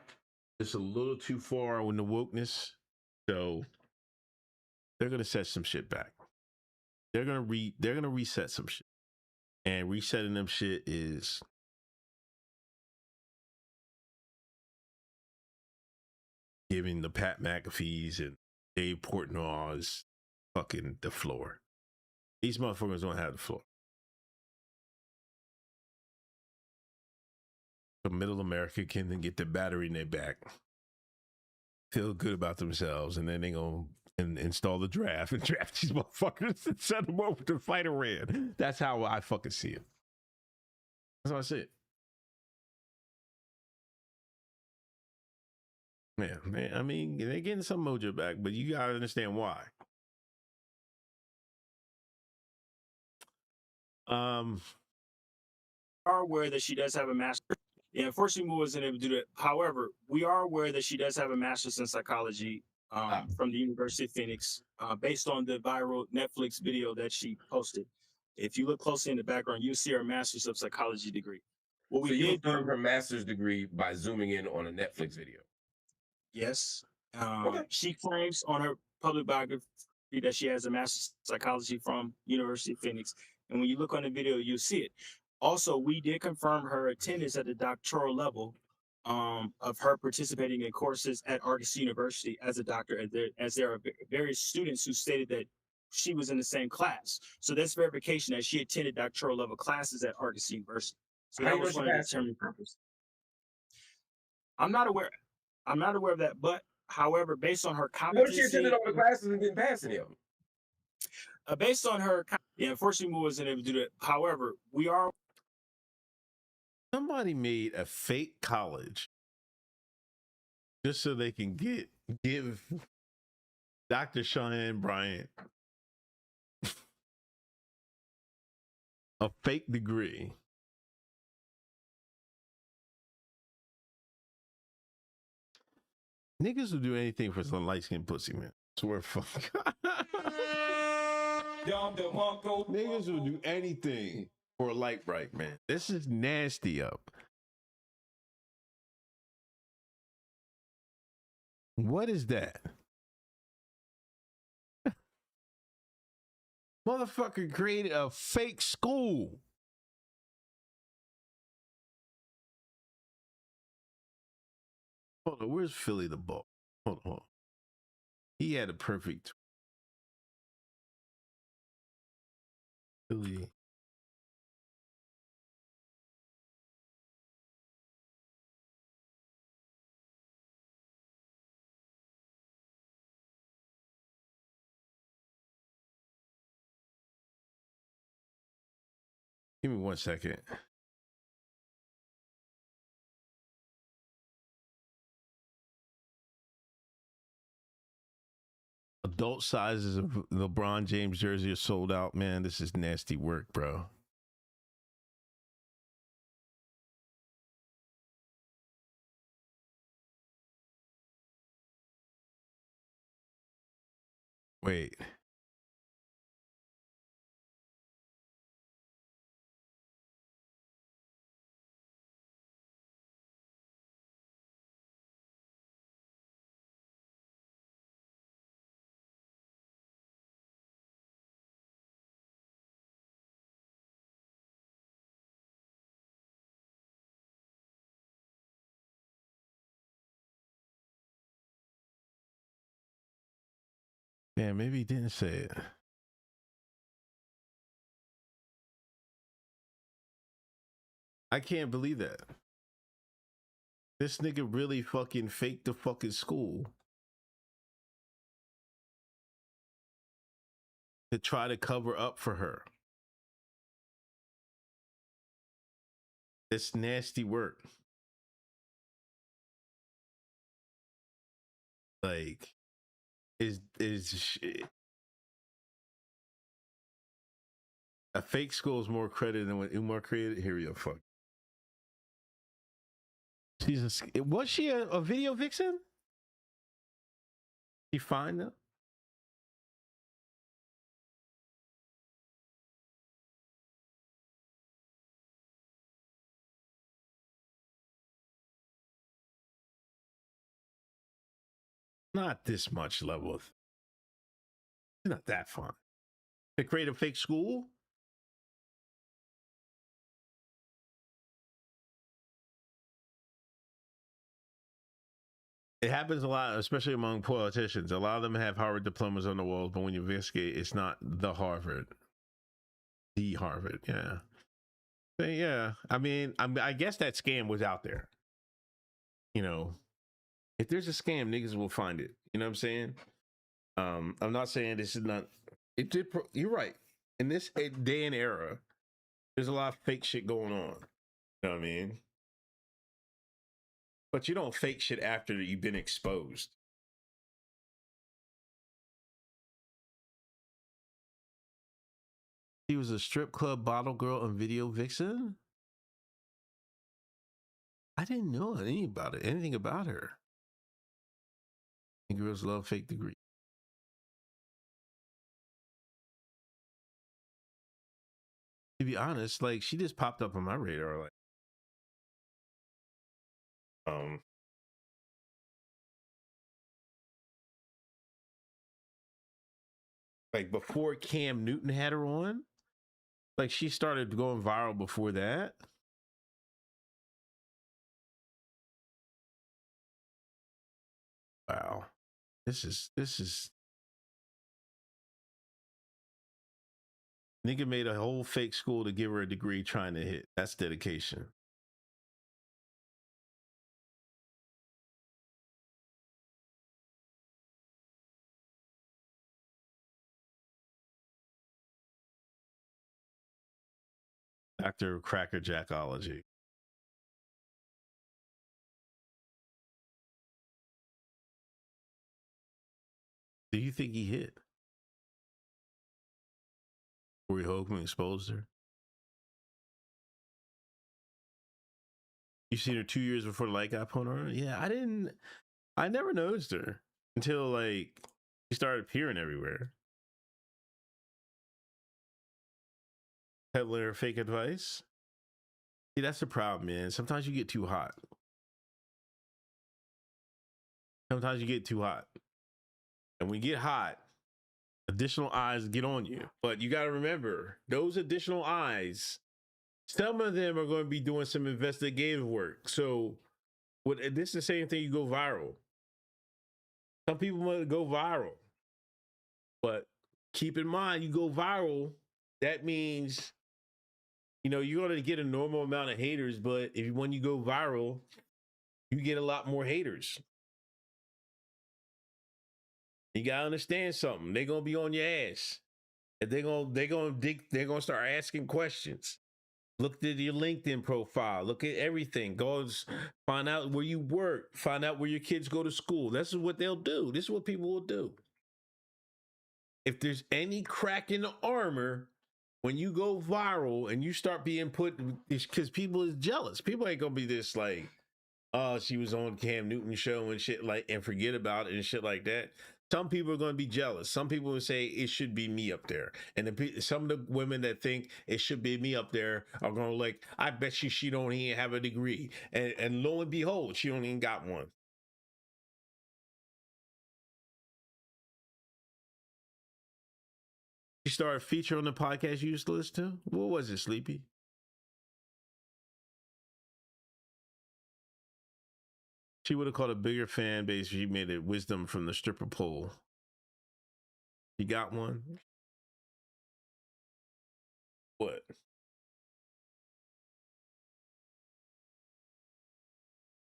just a little too far with the wokeness, so they're gonna set some shit back. They're gonna reset some shit, and resetting them shit is giving the Pat McAfee's and Dave Portnoy's fucking the floor. These motherfuckers don't have the floor. So middle America can then get the battery in their back, feel good about themselves, and then they gonna install the draft and draft these motherfuckers and send them over to fight Iran. That's how I fucking see it. That's how I see it. Yeah, man. I mean, they're getting some mojo back, but you gotta understand why. Are aware that she does have a master. Yeah, unfortunately, we wasn't able to do that. However, we are aware that she does have a master's in psychology from the University of Phoenix, based on the viral Netflix video that she posted. If you look closely in the background, you'll see her master's of psychology degree. What So we you did, confirmed her master's degree by zooming in on a Netflix video. yes, she claims on her public biography that she has a master's in psychology from University of Phoenix. And when you look on the video, you'll see it. Also, we did confirm her attendance at the doctoral level of her participating in courses at Argos University as a doctor, as there are various students who stated that she was in the same class. So that's verification that she attended doctoral level classes at Argos University. So How that you know was she one of the passed it? determining purposes. I'm not aware of that, but however, based on her What if she competency, attended all the classes and didn't pass any of them? based on her, yeah, unfortunately, we wasn't able to do that. However, we are. Somebody made a fake college just so they can give Dr. Cheyenne Bryant a fake degree. Niggas will do anything for some light-skinned pussy, man. Swear fuck. Niggas will do anything for a light bright, man. This is nasty up. What is that? Motherfucker created a fake school. Hold on, where's Philly the ball? Hold on. He had a perfect Philly. Give me 1 second. Adult sizes of LeBron James jersey are sold out, man. This is nasty work, bro. Wait. Man, maybe he didn't say it. I can't believe that. This nigga really fucking faked the fucking school to try to cover up for her. It's nasty work. Like, is a fake school is more credit than what Umar created? Here we go. Fuck. Was she a video vixen? She fine though? Not this much level. It's not that fun. To create a fake school? It happens a lot, especially among politicians. A lot of them have Harvard diplomas on the walls, but when you investigate, it's not the Harvard. The Harvard, yeah. But yeah, I mean, I guess that scam was out there. You know, if there's a scam, niggas will find it. You know what I'm saying? I'm not saying this is not. It did. You're right. In this day and era, there's a lot of fake shit going on. You know what I mean? But you don't fake shit after you've been exposed. She was a strip club bottle girl and video vixen? I didn't know anything about her. And girls love fake degrees. To be honest, like, she just popped up on my radar. Like before Cam Newton had her on, like she started going viral before that. Wow, this is nigga made a whole fake school to give her a degree trying to hit. That's dedication. Dr. Crackerjackology. Do you think he hit? Corey Holcomb exposed her? You seen her 2 years before the light got put on her? Yeah, I never noticed her until like she started appearing everywhere. Peddling her fake advice. See, that's the problem, man. Sometimes you get too hot. Sometimes you get too hot. And when you get hot, additional eyes get on you. But you got to remember, those additional eyes, some of them are going to be doing some investigative work. So this is the same thing, you go viral. Some people might go viral. But keep in mind, you go viral, that means, you know, you're going to get a normal amount of haters. But when you go viral, you get a lot more haters. You gotta understand something. They're gonna be on your ass. And they're gonna start asking questions. Look at your LinkedIn profile. Look at everything. Go find out where you work. Find out where your kids go to school. This is what they'll do. This is what people will do. If there's any crack in the armor, when you go viral and you start being put, because people is jealous. People ain't gonna be this like, oh, she was on Cam Newton show and shit like, and forget about it and shit like that. Some people are going to be jealous. Some people will say it should be me up there. And some of the women that think it should be me up there are going to like, I bet she don't even have a degree. And lo and behold, she don't even got one. She started featuring on the podcast you used to listen to? What was it, Sleepy? She would have caught a bigger fan base if she made it wisdom from the stripper pole. You got one? What?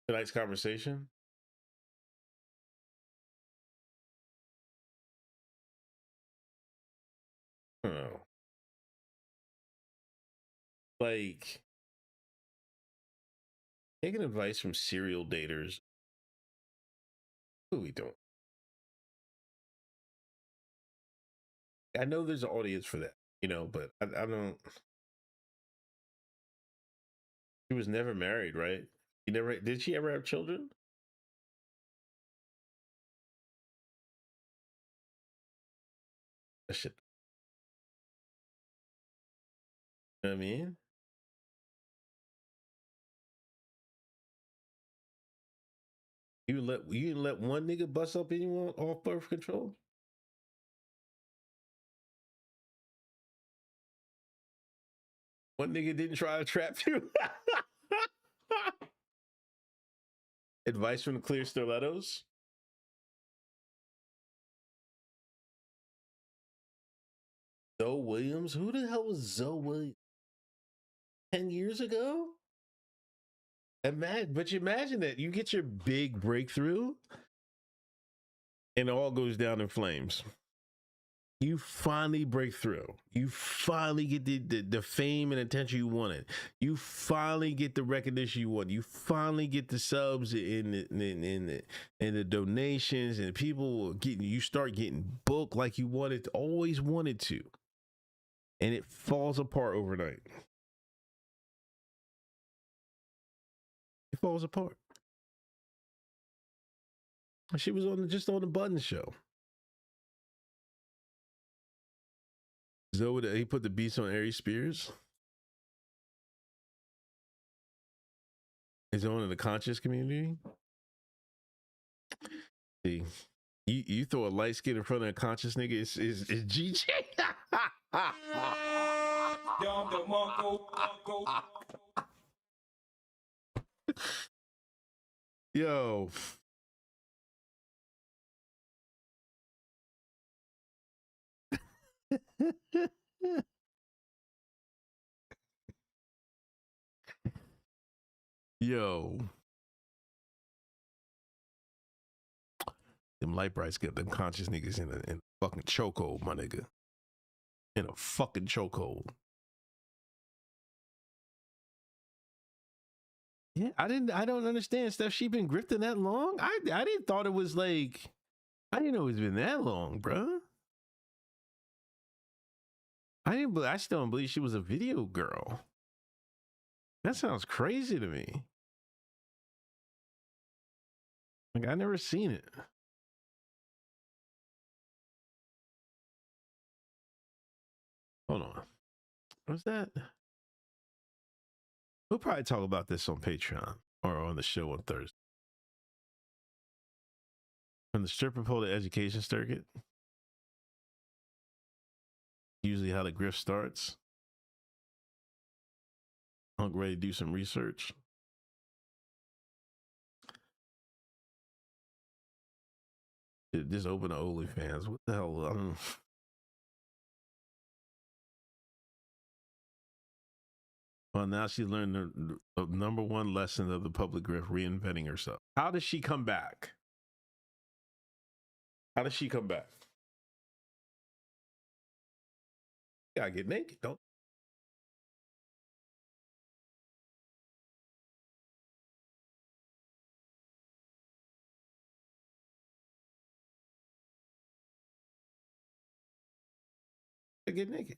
Tonight's conversation? Oh. Like, taking advice from serial daters. What are we doing? I know there's an audience for that, you know, but I don't. She was never married, right? Did she ever have children? That shit. You know what I mean? You didn't let one nigga bust up anyone off birth control? One nigga didn't try to trap you? Advice from the Clear Stilettos. Zoe Williams? Who the hell was Zoe Williams? 10 years ago? But you imagine that you get your big breakthrough and it all goes down in flames. You finally break through. You finally get the fame and attention you wanted. You finally get the recognition you want. You finally get the subs and the donations, and people getting, you start getting booked like you always wanted to. And it falls apart overnight. It falls apart. She was just on the Button show. Zoe, he put the beats on Ari Spears. Is on in the conscious community. See, you throw a light skin in front of a conscious nigga, it's GJ. Yo. Yo. Them light brights get them conscious niggas in a fucking chokehold, my nigga. In a fucking chokehold. Yeah, I don't understand, Steph. She been grifting that long? I didn't thought it was like, I didn't know it's been that long, bro. I still don't believe she was a video girl. That sounds crazy to me. Like, I never seen it. Hold on. What's that? We'll probably talk about this on Patreon or on the show on Thursday. From the stripper pole to education circuit. Usually how the grift starts. I'm ready to do some research. Just open the OnlyFans. What the hell? I don't know. Well, now she's learned the number one lesson of the public grift, reinventing herself. How does she come back? How does she come back? You gotta get naked, don't you? Get naked.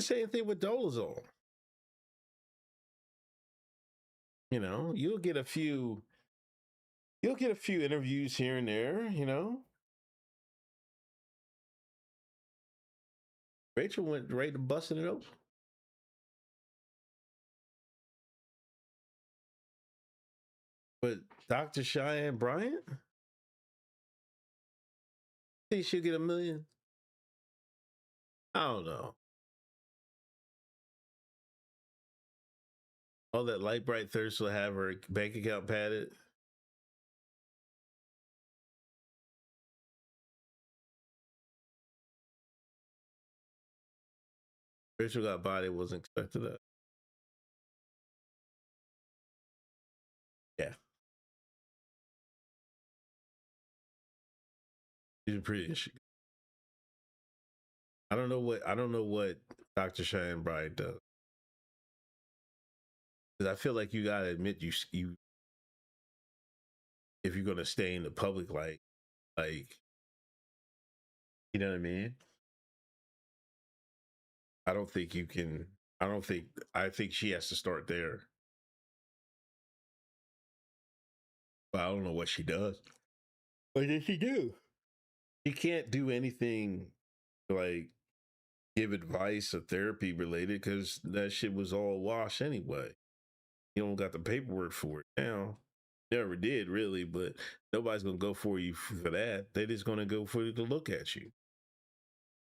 Same thing with Dolazol. You know, you'll get a few interviews here and there, you know. Rachel went right to busting it open. But Dr. Cheyenne Bryant? Think she'll get $1 million? I don't know. All that light bright thirst will have her bank account padded. Rachel got body, wasn't expected that. Yeah. She's pretty. I don't know what Dr. Cheyenne Bryant does. Because I feel like you gotta admit you if you're gonna stay in the public like you know what I mean? I think she has to start there. But I don't know what she does. What did she do? She can't do anything like give advice or therapy related because that shit was all wash anyway. You don't got the paperwork for it now. Never did really, but nobody's gonna go for you for that. They're just gonna go for you to look at you.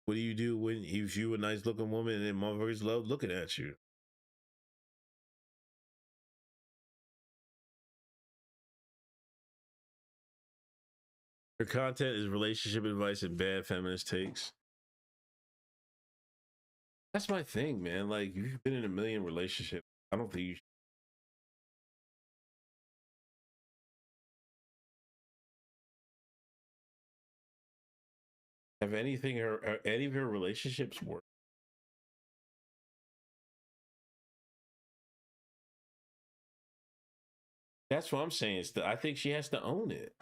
What do you do when if you a nice looking woman and motherfuckers love looking at you? Her content is relationship advice and bad feminist takes. That's my thing, man. Like, you've been in a million relationships. I don't think you should. Have anything or any of her relationships worked? That's what I'm saying. I think she has to own it.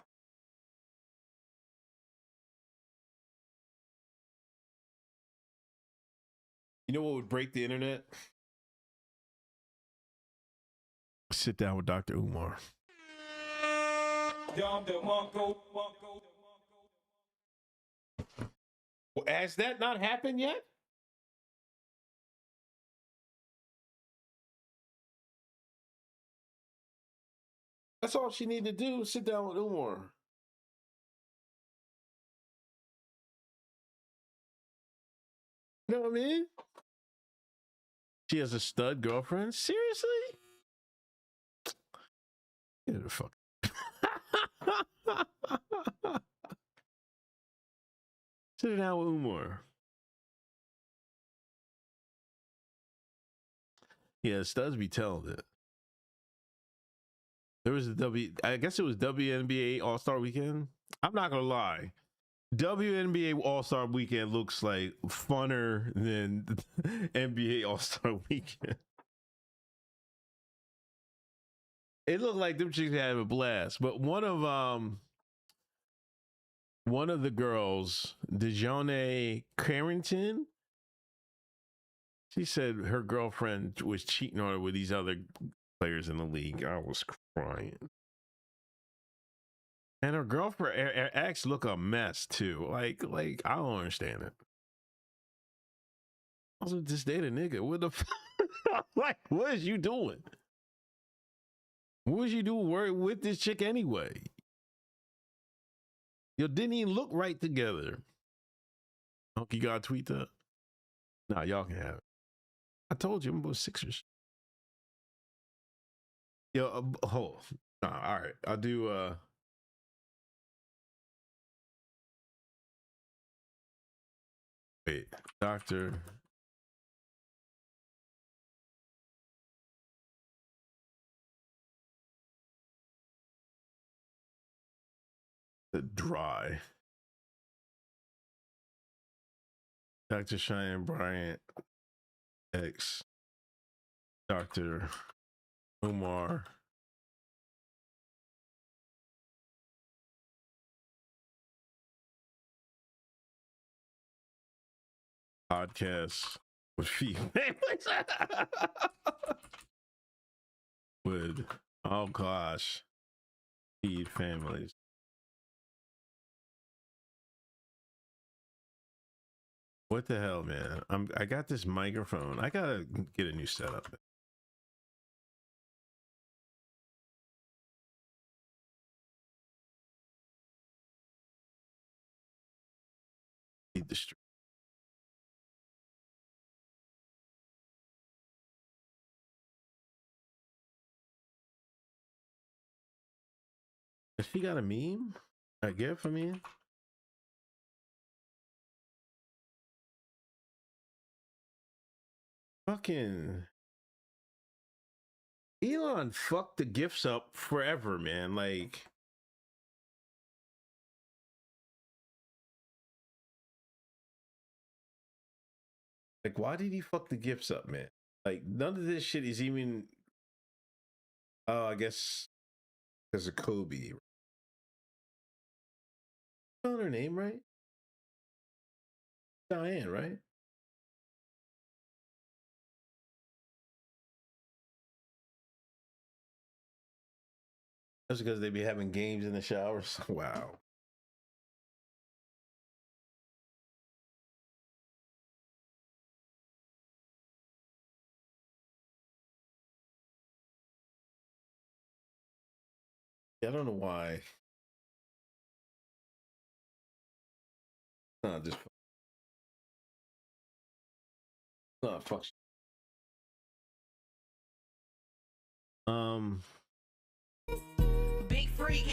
You know what would break the internet? Sit down with Dr. Umar. Well, has that not happened yet? That's all she need to do. Sit down with Umar. You know what I mean? She has a stud girlfriend? Seriously? Get the fuck. Sit down with Umar. Yeah, studs be telling it. There was I guess it was WNBA All-Star Weekend. I'm not gonna lie. WNBA All-Star Weekend looks like funner than NBA All-Star Weekend. It looked like them chicks had a blast. But one of the girls, DeJounte Carrington, she said her girlfriend was cheating on her with these other players in the league. I was crying. And her girlfriend, her ex, look a mess too. Like I don't understand it. Also, just date a nigga. What the like? What is you doing? What was you doing with this chick anyway? You didn't even look right together. You gotta tweet that? Nah, y'all can have it. I told you I'm about Sixers. Yo, all right. I'll do wait, Doctor. The dry. Dr. Cheyenne Bryant X. Dr. Umar. Podcast with females. With, oh gosh, feed families. What the hell, man? I got this microphone. I gotta get a new setup. Feed the street. Has she got a meme? A GIF, I mean? Fucking Elon fucked the GIFs up forever, man. Like, why did he fuck the GIFs up, man? Like, none of this shit is even. Oh, I guess because of Kobe. Spelling her name right? Diane, right? That's because they be having games in the showers. Wow. I don't know why. Just Oh, fuck. Big freak,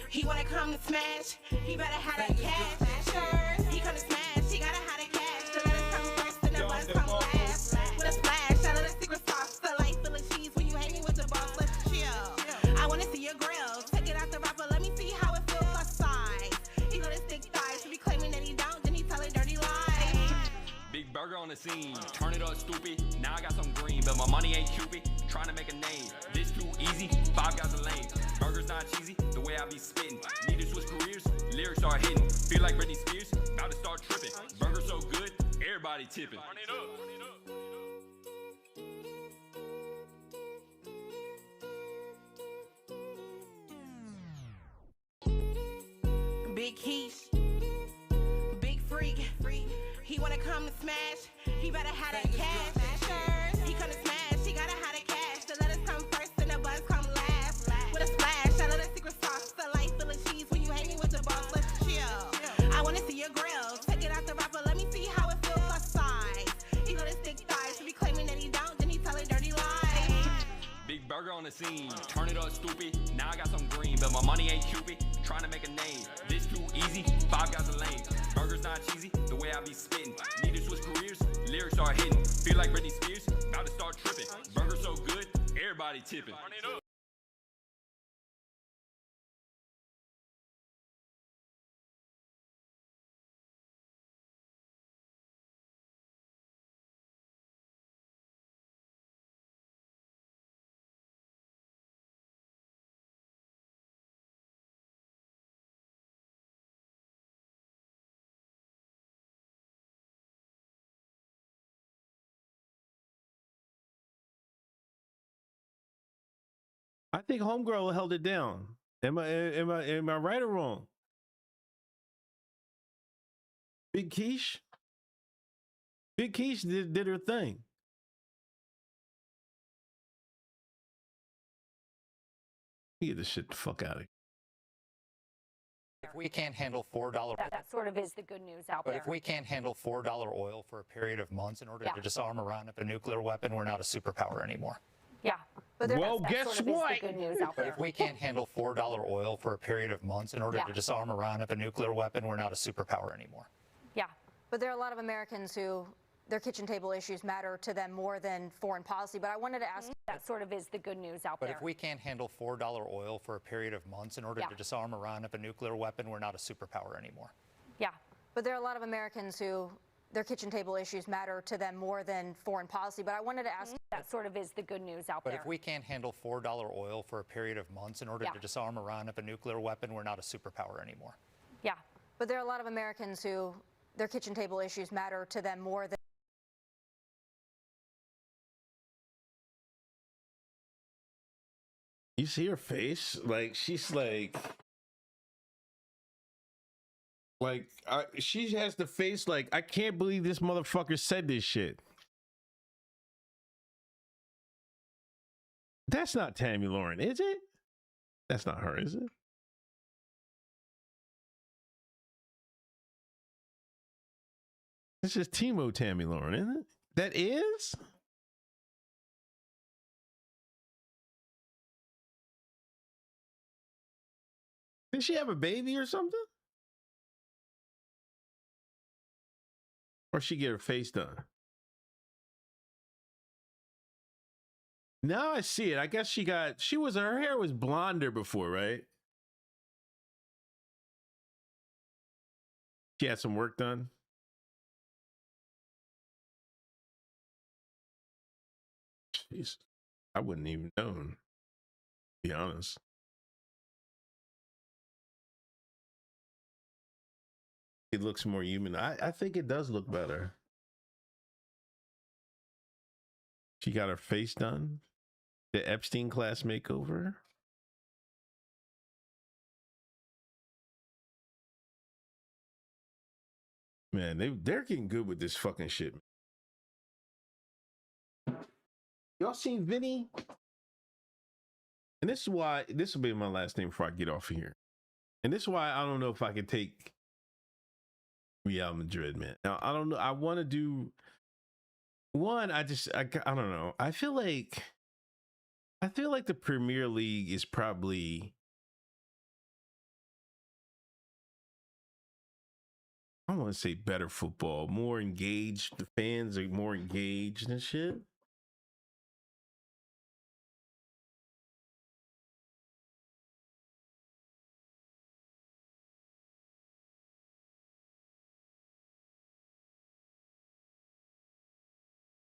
he wanna come to smash. He better have that cash. He come to smash. He gotta have that cash. The letters come first and the buzz come last. With a splash, I know the secret sauce. The light full of cheese when you hanging with the boss. Let's chill. I wanna see your grill. Take it out the rapper. Let me see how it feels outside. He got his thick thighs. Be claiming that he don't, then he telling dirty lies. Big burger on the scene. Turn it up, stupid. Now I got some green, but my money ain't Cupid. Trying to make a name. This too easy. 5 guys a lane. Burgers not cheesy. The way I be spitting. Need to switch careers. Lyrics are hitting. Feel like Britney Spears. About to start tripping. Burger so good. Everybody tipping. Big quiche, big freak, he wanna come to smash. He better have that cash. He come to smash. He gotta have that cash. The letters come first and the buzz come last. With a splash, I know the secret sauce. The light full of cheese when you hanging with the boss. Let's chill. I wanna see your grill. Take it out the rapper. Let me see how it feels outside. He got his thick thighs. Be claiming that he don't, then he telling dirty lies. Big burger on the scene. Turn it up, stupid. Now I got some green, but my money ain't Cupid. Trying to make a name. This too easy. 5 guys a lane. Burgers not cheesy. The way I be spitting. Need to switch careers. Lyrics are hitting. Feel like Britney Spears. About to start tripping. Burger so good. Everybody tipping. I think Homegirl held it down. Am I right or wrong? Big Quiche did her thing. Get this shit the fuck out of here. If we can't handle $4, that sort of is the good news out but there. if we can't handle $4 oil for a period of months in order Yeah. to disarm or round up a nuclear weapon, we're not a superpower anymore. Yeah, but Well, that guess sort of what? is the good news out But there. if we can't handle $4 oil for a period of months in order Yeah. to disarm or round up a nuclear weapon, we're not a superpower anymore. Yeah, but there are a lot of Americans who their kitchen table issues matter to them more than foreign policy. But I wanted to ask, that sort of is the good news out But there. if we can't handle $4 oil for a period of months in order Yeah. to disarm or round up a nuclear weapon, we're not a superpower anymore. Yeah, but there are a lot of Americans who their kitchen table issues matter to them more than foreign policy. But I wanted to ask, that sort of is the good news out But there. if we can't handle $4 oil for a period of months in order Yeah. to disarm or round up a nuclear weapon, we're not a superpower anymore. Yeah, but there are a lot of Americans who their kitchen table issues matter to them more than. You see her face? Like she's like she has the face like, I can't believe this motherfucker said this shit. That's not Tammy Lauren, is it? That's not her, is it? This is Timo Tammy Lauren, isn't it? That is? Did she have a baby or something? Or she get her face done? Now I see it. I guess her hair was blonder before, right? She had some work done. Jeez. I wouldn't even know, to be honest. It looks more human. I think it does look better. She got her face done. The Epstein class makeover. Man, they're getting good with this fucking shit. Y'all seen Vinny? And this is why, this will be my last thing before I get off of here. And this is why I don't know if I can take Real Madrid, man. Now, I don't know. I want to do One, I don't know. I feel like the Premier League is probably, I don't want to say better football, more engaged. The fans are more engaged and shit.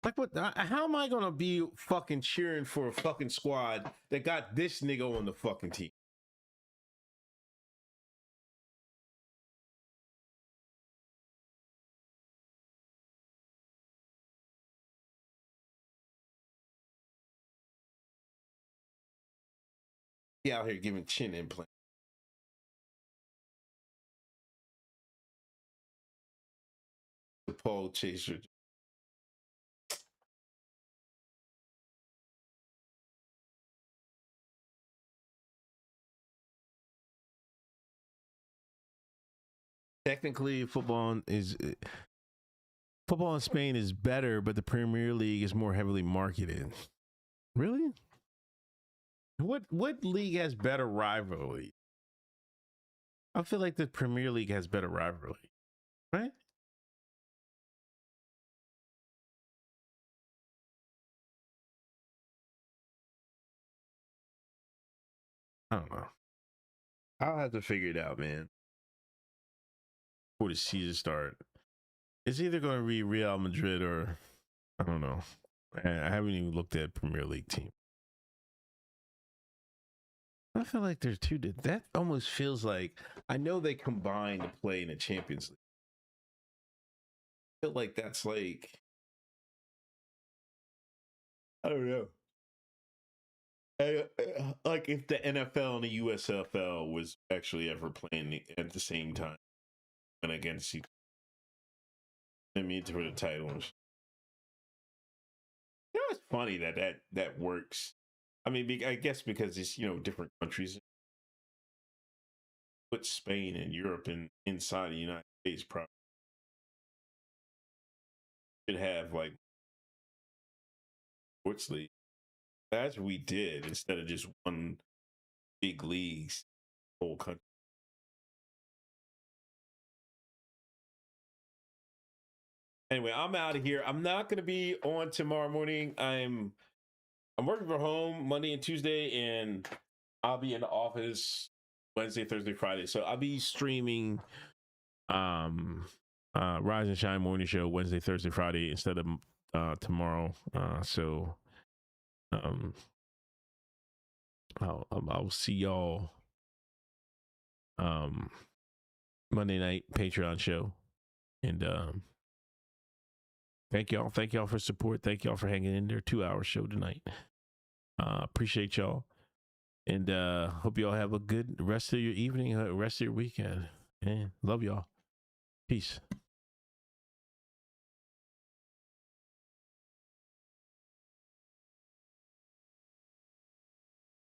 Like, what? How am I gonna be fucking cheering for a fucking squad that got this nigga on the fucking team? He out here giving chin implants. The Paul Chaser. Technically, football in Spain is better, but the Premier League is more heavily marketed. Really? What league has better rivalry? I feel like the Premier League has better rivalry, right? I don't know. I'll have to figure it out, man. Before the season start, it's either going to be Real Madrid or I don't know. I haven't even looked at Premier League team. I feel like there's two. That almost feels like I know they combine to play in the Champions League. I feel like that's like I don't know. Like if the NFL and the USFL was actually ever playing at the same time and against each other. I mean, for the titles. You know, it's funny that works. I mean, I guess because it's, different countries. Put Spain and Europe inside the United States probably should have like sports league. That's what we did instead of just one big leagues whole country. Anyway, I'm out of here. I'm not going to be on tomorrow morning. I'm working from home Monday and Tuesday, and I'll be in the office Wednesday, Thursday, Friday. So I'll be streaming Rise and Shine Morning Show Wednesday, Thursday, Friday instead of tomorrow. I'll see y'all Monday night Patreon show. And thank y'all for support. Thank y'all for hanging in there. 2-hour show tonight. Appreciate y'all. And hope y'all have a good rest of your evening, rest of your weekend. And love y'all. Peace.